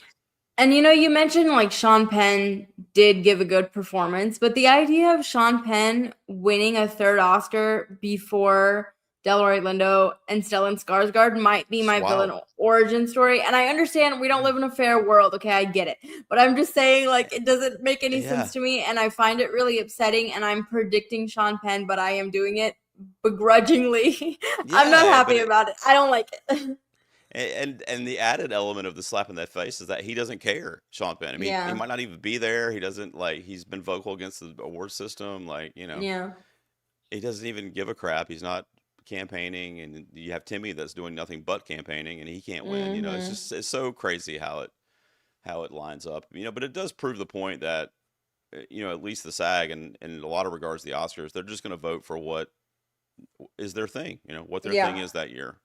And you mentioned like Sean Penn did give a good performance, but the idea of Sean Penn winning a third Oscar before Delroy Lindo and Stellan Skarsgård might be It's my villain wild. origin story. And I understand we don't Yeah. live in a fair world. Okay, I get it. But I'm just saying, like, it doesn't make any Yeah. sense to me. And I find it really upsetting. And I'm predicting Sean Penn, but I am doing it begrudgingly. I'm not Yeah, but happy about it. I don't like it. and the added element of the slap in the face is that he doesn't care, Sean Penn. I mean, he Yeah. might not even be there. He doesn't like. He's been vocal against the award system. Like, Yeah. he doesn't even give a crap. He's not campaigning, and you have Timmy that's doing nothing but campaigning, and he can't win. It's Hmm. just it's so crazy how it lines up. But it does prove the point that at least the SAG and in a lot of regards the Oscars, they're just going to vote for what is their thing. What their thing Yeah. is that year.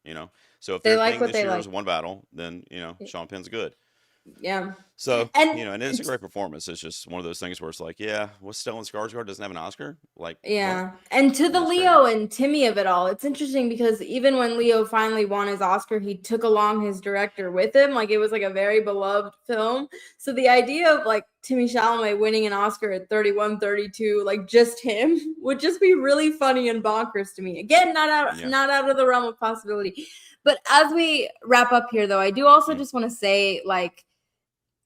So if They their like thing what this they year is like. one battle, then Sean Penn's good. Yeah. So, And and it's a great performance. It's just one of those things where it's like, yeah, what's Stellan Skarsgård doesn't have an Oscar? Like, what? yeah. And to the It's crazy. Leo and Timmy of it all, it's interesting because even when Leo finally won his Oscar, he took along his director with him. Like it was like a very beloved film. So the idea of like Timmy Chalamet winning an Oscar at 31, 32, like just him would just be really funny and bonkers to me. Again, Yeah. not out of the realm of possibility. But as we wrap up here though, I do also Mm. just want to say like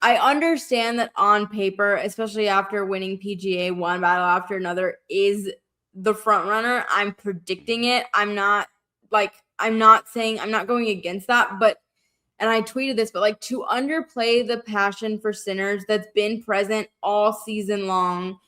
I understand that on paper, especially after winning PGA one battle after another, is the front runner. I'm predicting it. I'm not saying I'm not going against that, but and I tweeted this, but like to underplay the passion for Sinners that's been present all season long,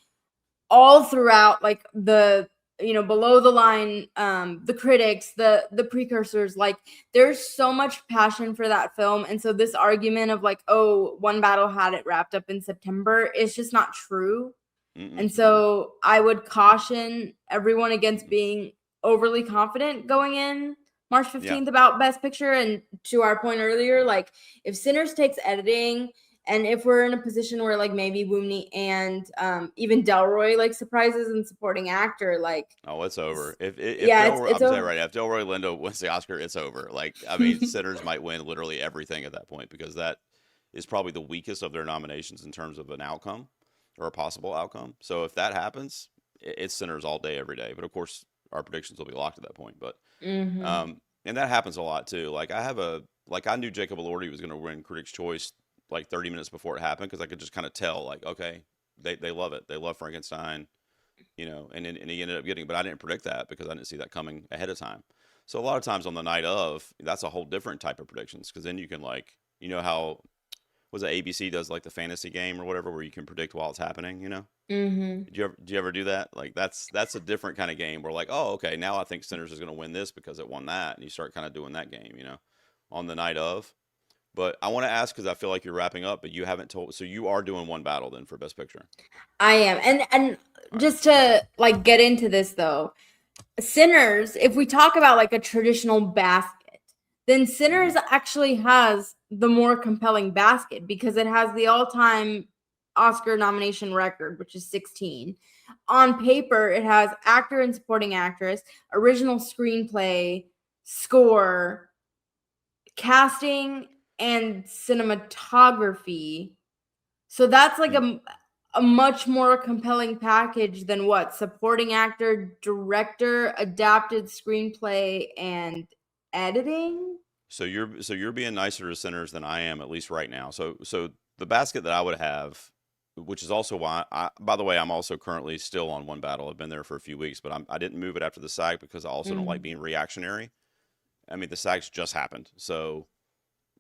all throughout like the below the line, the critics, the precursors, like there's so much passion for that film. And so this argument of like, oh, one battle had it wrapped up in September is just not true. Mm-mm, And mm-mm, so I would caution everyone against mm-mm. being overly confident going in March Yeah. 15th about Best Picture. And to our point earlier, like if Sinners takes editing, and if we're in a position where like maybe Woomney and even Delroy like surprises and supporting actor, like Oh, it's over. If yeah, Delroy, I'm it's gonna tell you over. right now, if Delroy Lindo wins the Oscar, it's over. Like, I mean, Sinners might win literally everything at that point because that is probably the weakest of their nominations in terms of an outcome or a possible outcome. So if that happens, it's Sinners all day, every day. But of course, our predictions will be locked at that point. But Hmm. and that happens a lot too. Like I knew Jacob Elordi was gonna win Critics' Choice like 30 minutes before it happened because I could just kind of tell, like, okay, they love it. They love Frankenstein, and he ended up getting it, but I didn't predict that because I didn't see that coming ahead of time. So a lot of times on the night of, that's a whole different type of predictions because then you can like, how was it ABC does like the fantasy game or whatever where you can predict while it's happening. Hmm. Do you ever do that? Like that's a different kind of game where like, oh, okay, now I think Sinners is going to win this because it won that, and you start kind of doing that game, on the night of. But I want to ask because I feel like you're wrapping up, but you haven't told. So you are doing one battle then for Best Picture. I am. And All right, just go ahead. to like get into this though, Sinners, if we talk about like a traditional basket, then Mm-hmm. Sinners actually has the more compelling basket because it has the all-time Oscar nomination record, which is 16. On paper, it has actor and supporting actress, original screenplay, score, casting, and cinematography. So that's like a much more compelling package than what supporting actor, director, adapted screenplay, and editing. So you're being nicer to Sinners than I am, at least right now. So the basket that I would have, which is also why by the way, I'm also currently still on one battle. I've been there for a few weeks, but I didn't move it after the SAG because I also don't like Mhm. being reactionary. I mean, the SAG's just happened, so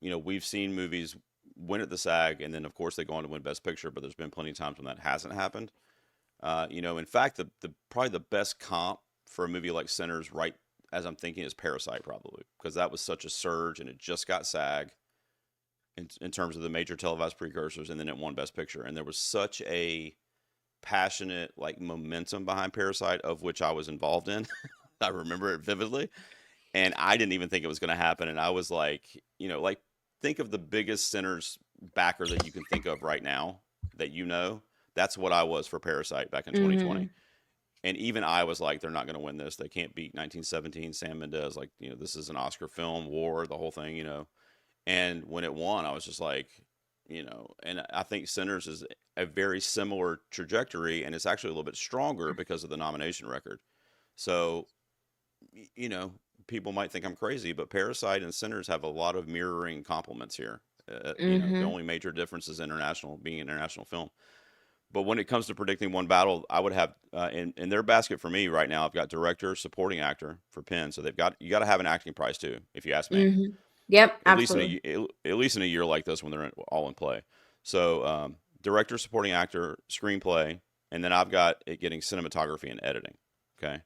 we've seen movies win at the SAG, and then of course they go on to win Best Picture. But there's been plenty of times when that hasn't happened. In fact, the probably the best comp for a movie like Sinners, right as I'm thinking, is Parasite, probably because that was such a surge and it just got SAG in terms of the major televised precursors, and then it won Best Picture, and there was such a passionate like momentum behind Parasite, of which I was involved in. I remember it vividly, and I didn't even think it was going to happen, and I was like, like think of the biggest Sinners backer that you can think of right now that that's what I was for Parasite back in 2020. Mhm. And even I was like, they're not going to win this. They can't beat 1917, Sam Mendes. Like, this is an Oscar film, war, the whole thing. And when it won, I was just like, and I think Sinners is a very similar trajectory, and it's actually a little bit stronger because of the nomination record. So, you know, people might think I'm crazy, but Parasite and Sinners have a lot of mirroring complements here. The Mhm. only major difference is international, being an international film. But when it comes to predicting one battle, I would have in their basket for me right now. I've got director, supporting actor for Penn. So you got to have an acting prize too, if you ask me. Hmm. Yep, At least absolutely. at least in a year like this when all in play. So director, supporting actor, screenplay, and then I've got it getting cinematography and editing. Okay,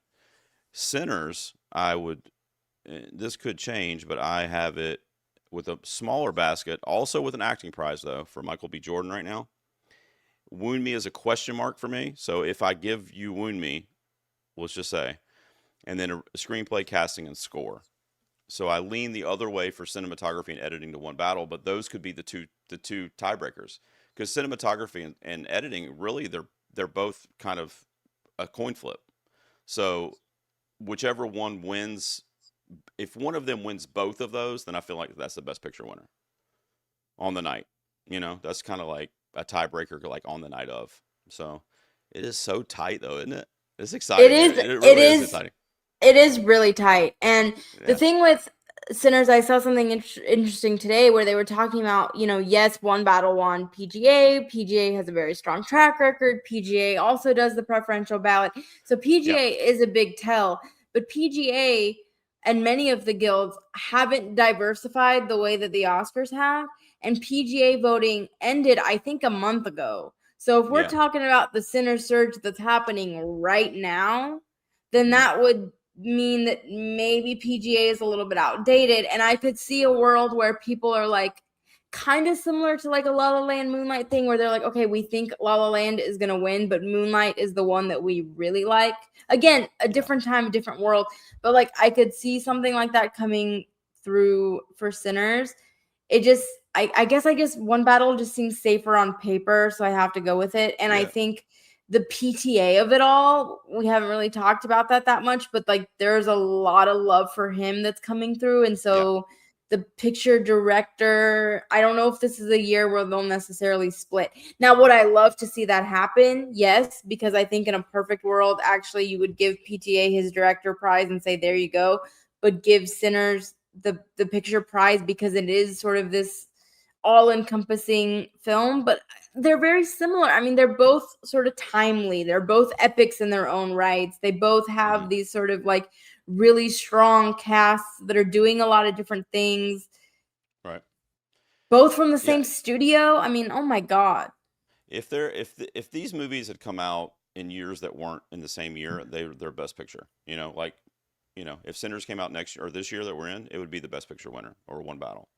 Sinners, I would. This could change, but I have it with a smaller basket, also with an acting prize though for Michael B. Jordan right now. Wound Me is a question mark for me. So if I give you Wound Me, let's just say, and then a screenplay, casting, and score. So I lean the other way for cinematography and editing to one battle, but those could be the two tiebreakers because cinematography and editing really they're both kind of a coin flip. So whichever one wins, if one of them wins both of those, then I feel like that's the best picture winner on the night. That's kind of like a tiebreaker, like on the night of. So it is so tight, though, isn't it? It's It exciting. is. It It really is is. exciting. It is really tight. And the Yeah. thing with Sinners, I saw something interesting today where they were talking about, yes, one battle won PGA. PGA has a very strong track record. PGA also does the preferential ballot. So Yep. PGA is a big tell. But PGA and many of the guilds haven't diversified the way that the Oscars have. And PGA voting ended, I think, a month ago. So if we're Yeah. talking about the Sinners surge that's happening right now, then Mhm. that would mean that maybe PGA is a little bit outdated. And I could see a world where people are like, kind of similar to like a La La Land Moonlight thing where they're like, okay, we think La La Land is going to win, but Moonlight is the one that we really like. Again, a Yeah. different time, a different world. But like I could see something like that coming through for Sinners. It just, I guess one battle just seems safer on paper. So I have to go with it. And I Yeah. think the PTA of it all, we haven't really talked about that much, but like there's a lot of love for him that's coming through. And Yeah. so the picture director, I don't know if this is a year where they'll necessarily split. Now, would I love to see that happen? Yes, because I think in a perfect world, actually, you would give PTA his director prize and say, there you go, but give Sinners the picture prize because it is sort of this all-encompassing film, but they're very similar. I mean, they're both sort of timely. They're both epics in their own rights. They both Hmm. have these sort of like really strong casts that are doing a lot of different things, Right. both from the Yeah. same studio. I mean, oh my God. If these movies had come out in years that weren't in the same year, they're best picture. If Sinners came out next year or this year that we're in, it would be the best picture winner or one battle.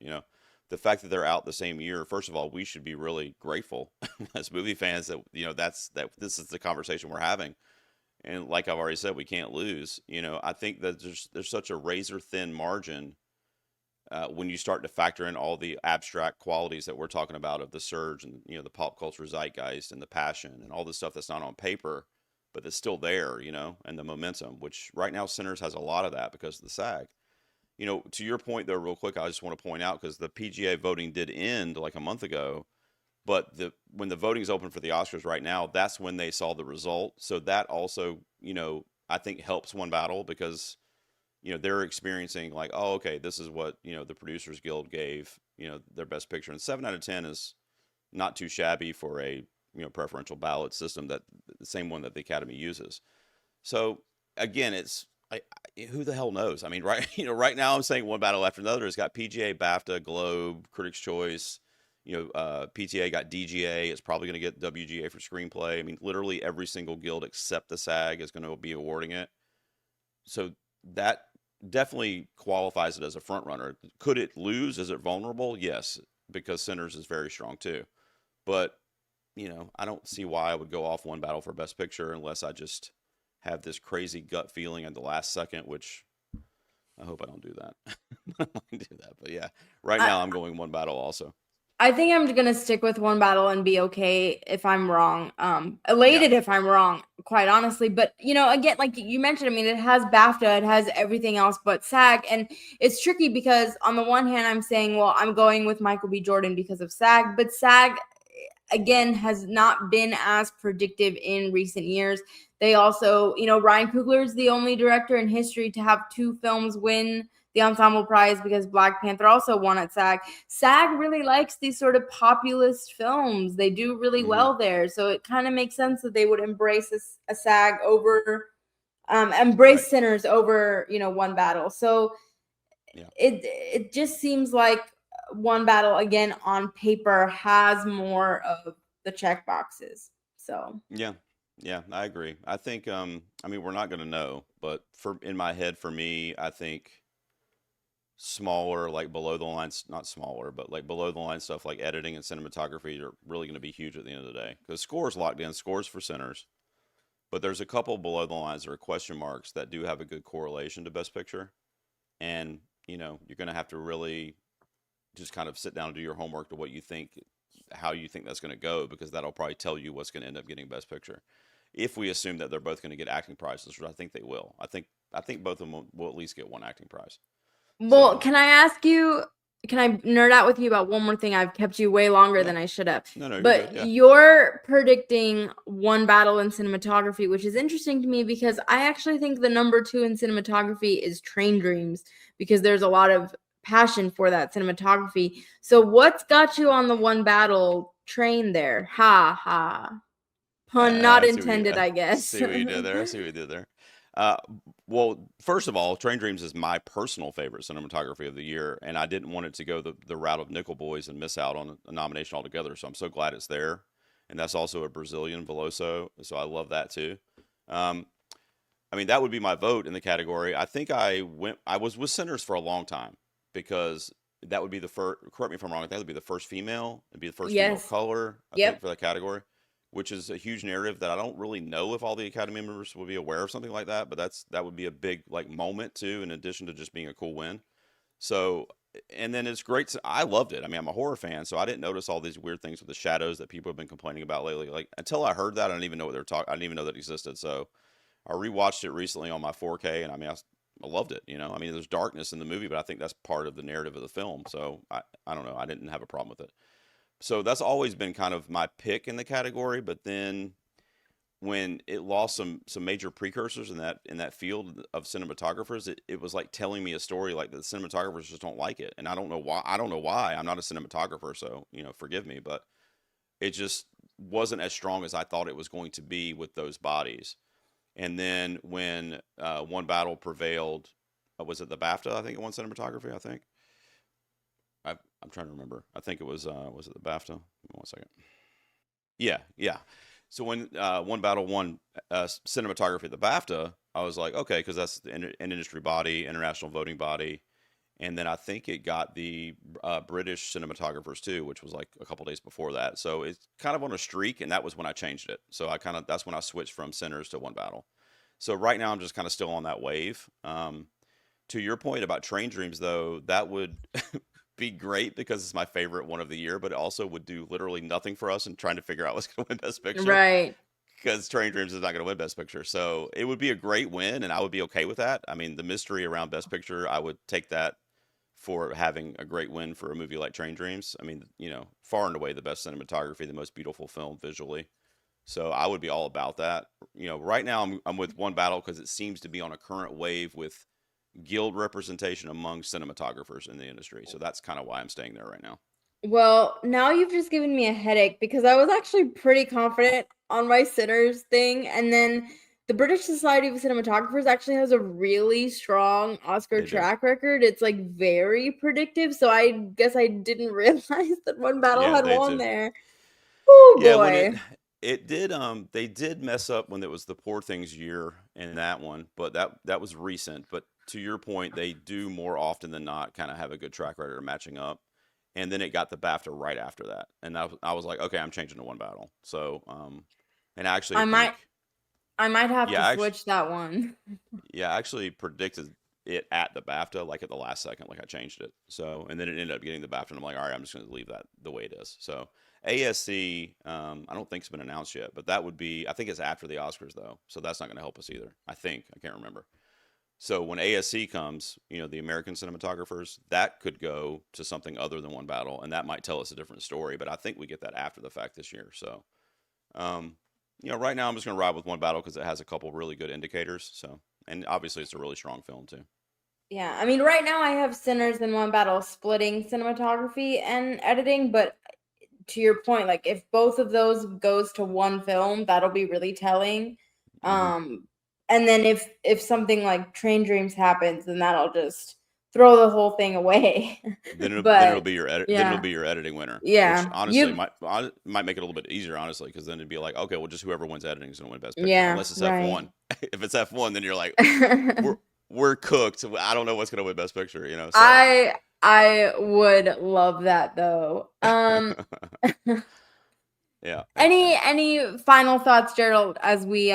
The fact that they're out the same year, first of all, we should be really grateful as movie fans that that this is the conversation we're having. And like I've already said, we can't lose. I think that there's such a razor thin margin when you start to factor in all the abstract qualities that we're talking about of the surge and the pop culture zeitgeist and the passion and all this stuff that's not on paper but that's still there, and the momentum, which right now Sinners has a lot of that because of the SAG. To your point though, real quick, I just want to point out because the PGA voting did end like a month ago, but when the voting is open for the Oscars right now, that's when they saw the result. So that also, I think helps one battle because they're experiencing like, oh, okay, this is what the Producers Guild gave their best picture, and 7 out of 10 is not too shabby for a preferential ballot system that the same one that the Academy uses. So again, who the hell knows? I mean, right right now I'm saying one battle after another. It's got PGA, BAFTA, Globe, Critics' Choice. PTA got DGA. It's probably going to get WGA for screenplay. I mean, literally every single guild except the SAG is going to be awarding it. So that definitely qualifies it as a front runner. Could it lose? Is it vulnerable? Yes, because Sinners is very strong too. But I don't see why I would go off one battle for Best Picture unless I just have this crazy gut feeling at the last second, which I hope I don't do that. I might do that, but yeah, right I, now I'm going one battle also. I think I'm gonna stick with one battle and be okay if I'm wrong. Yeah, Elated if I'm wrong, quite honestly. But again, like you mentioned, I mean, it has BAFTA, it has everything else but SAG, and it's tricky because on the one hand, I'm saying, well, I'm going with Michael B. Jordan because of SAG, but SAG again has not been as predictive in recent years. They also, Ryan Coogler is the only director in history to have two films win the Ensemble Prize because Black Panther also won at SAG. SAG really likes these sort of populist films. They do really Hmm. well there. So it kind of makes sense that they would embrace a SAG over, embrace Right. Sinners over, One Battle. So Yeah. it just seems like One Battle, again, on paper, has more of the check boxes. So Yeah. Yeah, I agree. I think I mean we're not going to know, but for in my head for me, I think smaller like below the lines, not smaller, but like below the line stuff like editing and cinematography are really going to be huge at the end of the day. Cuz scores locked in, scores for Sinners, but there's a couple below the lines that are question marks that do have a good correlation to best picture. And, you're going to have to really just kind of sit down and do your homework to what you think, how you think that's going to go, because that'll probably tell you what's going to end up getting Best Picture. If we assume that they're both going to get acting prizes, which I think they will, I think both of them will at least get one acting prize. well, So can I ask you, can I nerd out with you about one more thing? I've kept you way longer yeah, than I should have. no, no, you're good. But Yeah, you're predicting One Battle in cinematography, which is interesting to me because I actually think the number 2 in cinematography is Train Dreams because there's a lot of passion for that cinematography. So what's got you on the One Battle train there? Ha ha. Pun not I see what you intended, I guess. see what you did there. I see what you did there. Uh, well, first of all, Train Dreams is my personal favorite cinematography of the year, and I didn't want it to go the route of Nickel Boys and miss out on a nomination altogether. So I'm so glad it's there, and that's also a Brazilian Veloso, so I love that too. Um, I mean, that would be my vote in the category. I think I was with Sinners for a long time because that would be the first. Correct me if I'm wrong. That would be the first female. It'd be the first female of Yes. color. I think Yep. for that category, which is a huge narrative that I don't really know if all the Academy members would be aware of something like that. But that would be a big like moment too, in addition to just being a cool win. So, and then it's great. I loved it. I mean, I'm a horror fan, so I didn't notice all these weird things with the shadows that people have been complaining about lately. Like until I heard that, I didn't even know what they were talking. I didn't even know that existed. So I rewatched it recently on my 4K, and I mean, I loved it. I mean, there's darkness in the movie, but I think that's part of the narrative of the film. So I don't know. I didn't have a problem with it. So that's always been kind of my pick in the category. But then when it lost some major precursors in that field of cinematographers, it was like telling me a story like the cinematographers just don't like it, and I don't know why. I don't know why. I'm not a cinematographer, so forgive me, but it just wasn't as strong as I thought it was going to be with those bodies. And then when One Battle prevailed, was it the BAFTA? I think it won cinematography. I think I'm trying to remember. I think it was it the BAFTA? Give me 1 second. Yeah, yeah. So when One Battle won cinematography at the BAFTA, I was like, okay, because that's an industry body, international voting body, and then I think it got the British cinematographers too, which was like a couple days before that. So it's kind of on a streak, and that was when I changed it. So that's when I switched from Sinners to One Battle. So right now I'm just kind of still on that wave. To your point about Train Dreams, though, that would be great because it's my favorite one of the year, but it also would do literally nothing for us in trying to figure out what's going to win Best Picture Right. because Train Dreams is not going to win Best Picture. So it would be a great win, and I would be okay with that. I mean, the mystery around Best Picture, I would take that for having a great win for a movie like Train Dreams. I mean, far and away the best cinematography, the most beautiful film visually. So I would be all about that. Right now I'm with One Battle because it seems to be on a current wave with guild representation among cinematographers in the industry. So that's kind of why I'm staying there right now. Well, now you've just given me a headache because I was actually pretty confident on my sinners thing. And then the British Society of Cinematographers actually has a really strong Oscar They do. track record. It's like very predictive. So I guess I didn't realize that One Battle Yeah, had they won do. there. Oh Yeah, when it boy. it did they did mess up when it was the Poor Things year in that one, but that was recent. But to your point, they do more often than not kind of have a good track record of matching up. And then it got the BAFTA right after that. And I was like, okay, I'm changing to One Battle. So and I actually I might think I might have to yeah, actually switch that one. yeah, I actually predicted it at the BAFTA, like at the last second, like I changed it. So, and then it ended up getting the BAFTA, and I'm like, all right, I'm just going to leave that the way it is. So, ASC, I don't think it's been announced yet, but that would be, I think it's after the Oscars though, so that's not going to help us either. I can't remember. So when ASC comes, the American cinematographers, that could go to something other than One Battle, and that might tell us a different story. But I think we get that after the fact this year. So, um, right now I'm just going to ride with One Battle because it has a couple really good indicators. So, and obviously it's a really strong film too. Yeah, I mean, right now I have Sinners in One Battle splitting cinematography and editing, but to your point, like if both of those goes to one film, that'll be really telling. Hmm. And then if something like Train Dreams happens, then that'll just throw the whole thing away. Then it'll But be your then it'll yeah, be your editing winner, which yeah, honestly might make it a little bit easier, honestly, because then it'd be like, okay, well, just whoever wins editing is gonna win Best Picture, yeah, unless it's right. F1. If it's F1, then you're like, we're we're cooked. I don't know what's gonna win Best Picture, you know. So I would love that though. yeah, yeah, yeah. Any final thoughts, Gerald, as we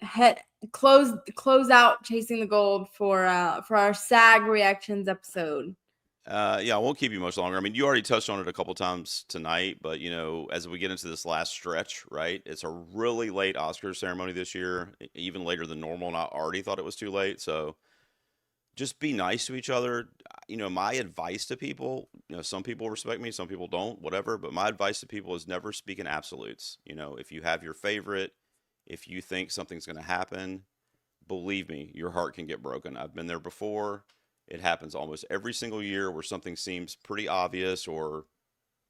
head close out chasing the gold for our SAG reactions episode. Yeah, I won't keep you much longer. I mean, you already touched on it a couple times tonight, but as we get into this last stretch, right? It's a really late Oscars ceremony this year, even later than normal, and I already thought it was too late. So just be nice to each other. My advice to people, some people respect me, some people don't, whatever, but my advice to people is never speak in absolutes. If you have your favorite, if you think something's going to happen, believe me, your heart can get broken. I've been there before. It happens almost every single year where something seems pretty obvious or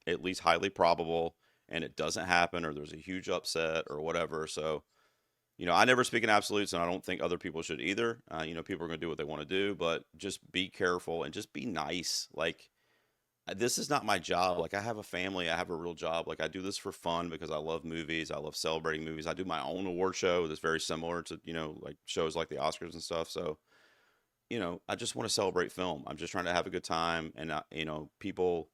at least highly probable and it doesn't happen or there's a huge upset or whatever. So, I never speak in absolutes and I don't think other people should either. People are going to do what they want to do, but just be careful and just be nice. Like, this is not my job. Like, I have a family, I have a real job. Like, I do this for fun because I love movies. I love celebrating movies. I do my own award show that's very similar to, like shows like the Oscars and stuff. So, I just want to celebrate film. I'm just trying to have a good time. And, people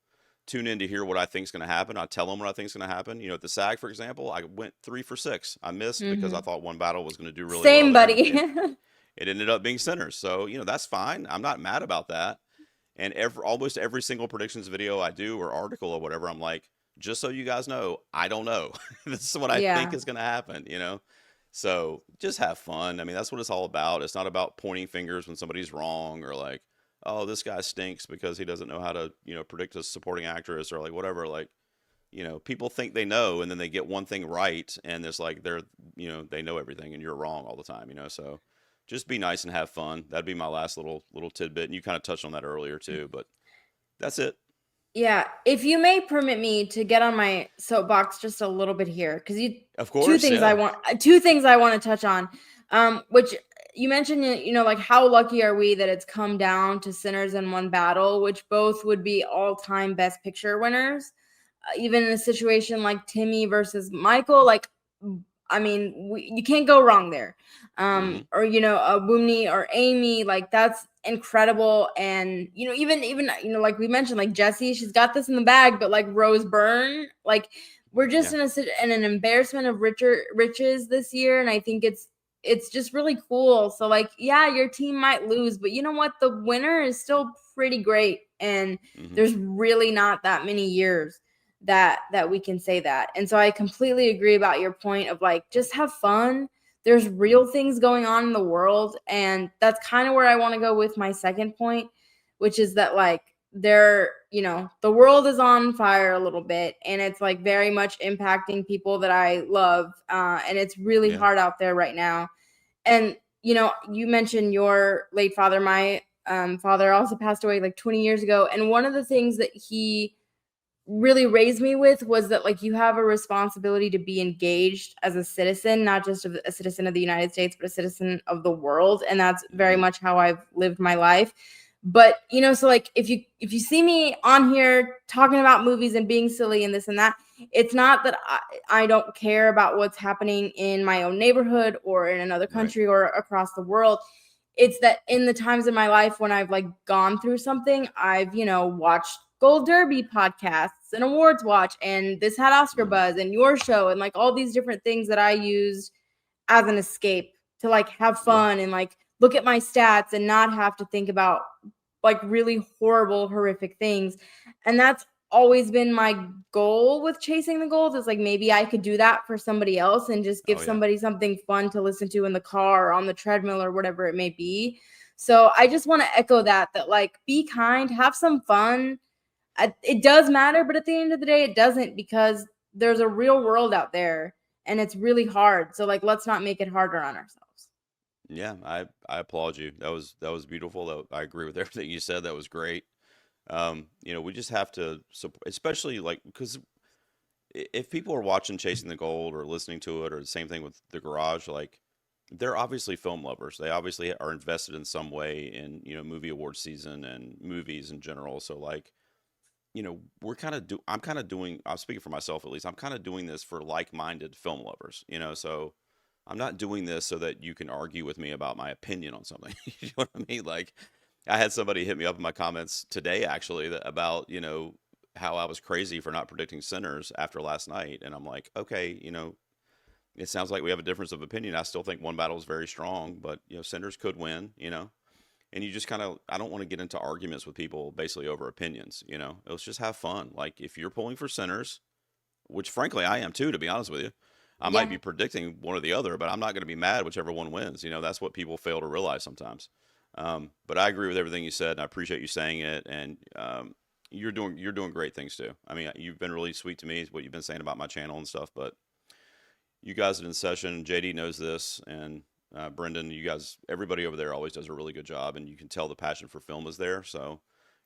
tune in to hear what I think is going to happen. I tell them what I think is going to happen. At the SAG, for example, I went 3 for 6. I missed because I Hmm. thought One Battle was going to do really well Same, there. buddy. And it ended up being Sinners. So, that's fine. I'm not mad about that. And almost every single predictions video I do or article or whatever, I'm like, just so you guys know, I don't know. This is what I think Yeah. is going to happen. So just have fun. I mean, that's what it's all about. It's not about pointing fingers when somebody's wrong or like, oh, this guy stinks because he doesn't know how to, predict a supporting actress or like whatever. Like, people think they know and then they get one thing right and it's like they know everything and you're wrong all the time. So just be nice and have fun. That'd be my last little tidbit. And you kind of touched on that earlier too, but that's it. Yeah, if you may permit me to get on my soapbox just a little bit here, because you Of course, yeah. two things I want to touch on, which you mentioned, like how lucky are we that it's come down to Sinners in One Battle, which both would be all-time Best Picture winners, even in a situation like Timmy versus Michael, like I mean, you can't go wrong there. Hmm. Or Wumni or Amy, like that's incredible. And even like we mentioned, like Jessie, she's got this in the bag. But like Rose Byrne, like we're just Yeah. in an embarrassment of riches this year, and I think it's just really cool. So like, yeah, your team might lose, but you know what? The winner is still pretty great, and Hmm. there's really not that many years that we can say that. And so I completely agree about your point of like just have fun. There's Hmm. real things going on in the world, and that's kind of where I want to go with my second point, which is that like the world is on fire a little bit, and it's like very much impacting people that I love, and it's really Yeah. hard out there right now. And you mentioned your late father. My father also passed away like 20 years ago, and one of the things that he really raised me with was that like you have a responsibility to be engaged as a citizen, not just a citizen of the United States, but a citizen of the world. And that's very Hmm. much how I've lived my life. But so like if you see me on here talking about movies and being silly and this and that, it's not that I don't care about what's happening in my own neighborhood or in another Right. country or across the world. It's that in the times in my life when I've like gone through something, I've watched Gold Derby podcasts and awards watch, and this had Oscar Hmm. buzz and your show and like all these different things that I used as an escape to like have Yeah. fun and like look at my stats and not have to think about like really horrible, horrific things. And that's always been my goal with chasing the gold, is like maybe I could do that for somebody else and just give Oh yeah. somebody something fun to listen to in the car or on the treadmill or whatever it may be. So I just want to echo that like be kind, have some fun. It does matter, but at the end of the day, it doesn't, because there's a real world out there and it's really hard. So like, let's not make it harder on ourselves. Yeah, I applaud you. That was beautiful. I agree with everything you said. That was great. We just have to support, especially like because if people are watching Chasing the Gold or listening to it, or the same thing with The Garage, like they're obviously film lovers. They obviously are invested in some way in movie award season and movies in general. So like we're kind of I'm kind of doing. I'm speaking for myself at least. I'm kind of doing this for like-minded film lovers. So I'm not doing this so that you can argue with me about my opinion on something. You know what I mean? Like, I had somebody hit me up in my comments today, actually, about, how I was crazy for not predicting Sinners after last night. And I'm like, okay, it sounds like we have a difference of opinion. I still think one battle is very strong, but, Sinners could win. And you just kind of, I don't want to get into arguments with people basically over opinions. Let's just have fun. Like, if you're pulling for Sinners, which frankly I am too, to be honest with you. I might Yeah. be predicting one or the other, but I'm not going to be mad whichever one wins. That's what people fail to realize sometimes. But I agree with everything you said, and I appreciate you saying it. And you're doing great things too. I mean, you've been really sweet to me, what you've been saying about my channel and stuff. But you guys in session, JD knows this, and Brendan, you guys, everybody over there always does a really good job, and you can tell the passion for film is there. So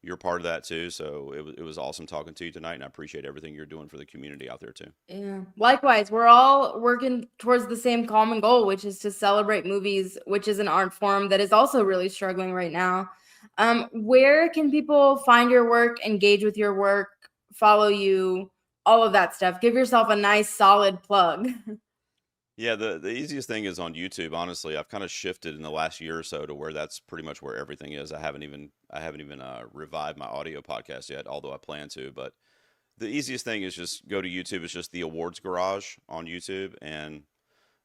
you're part of that too. So it was awesome talking to you tonight, and I appreciate everything you're doing for the community out there too. Yeah. Likewise, we're all working towards the same common goal, which is to celebrate movies, which is an art form that is also really struggling right now. Where can people find your work, engage with your work, follow you, all of that stuff? Give yourself a nice solid plug. Yeah, the easiest thing is on YouTube. Honestly, I've kind of shifted in the last year or so to where that's pretty much where everything is. I haven't even revived my audio podcast yet, although I plan to. But the easiest thing is just go to YouTube. It's just the Awards Garage on YouTube, and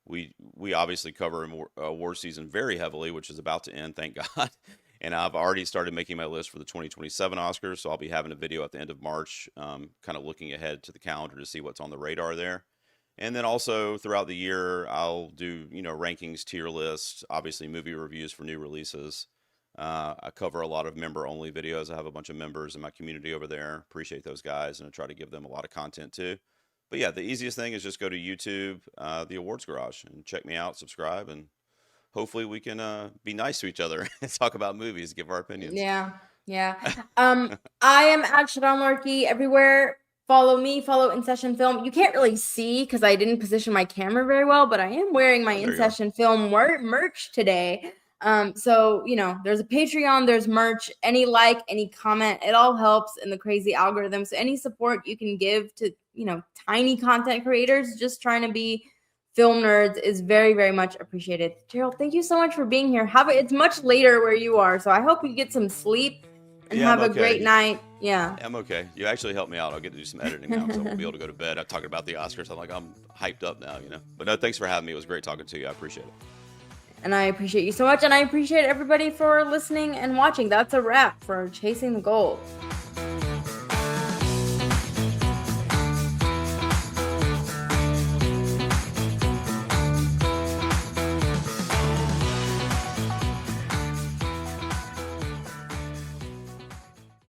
we obviously cover award season very heavily, which is about to end, thank God. And I've already started making my list for the 2027 Oscars, so I'll be having a video at the end of March, kind of looking ahead to the calendar to see what's on the radar there. And then also throughout the year, I'll do, rankings, tier lists, obviously movie reviews for new releases. I cover a lot of member-only videos. I have a bunch of members in my community over there. Appreciate those guys, and I try to give them a lot of content too. But yeah, the easiest thing is just go to YouTube, the Awards Garage, and check me out, subscribe, and hopefully we can be nice to each other and talk about movies, give our opinions. Yeah, yeah. I am at Shadan Larkey everywhere. Follow me, follow In Session Film. You can't really see because I didn't position my camera very well, but I am wearing my Oh, there In you are. Session Film merch today. So there's a Patreon, there's merch. Any like, any comment, it all helps in the crazy algorithm. So any support you can give to tiny content creators just trying to be film nerds is very, very much appreciated. Gerald, thank you so much for being here. It's much later where you are, so I hope you get some sleep and Yeah, I'm have a great okay. night. Yeah. I'm okay. You actually helped me out. I'll get to do some editing now because I won't be able to go to bed. I'm talking about the Oscars. I'm hyped up now. But no, thanks for having me. It was great talking to you. I appreciate it. And I appreciate you so much, and I appreciate everybody for listening and watching. That's a wrap for Chasing the Gold.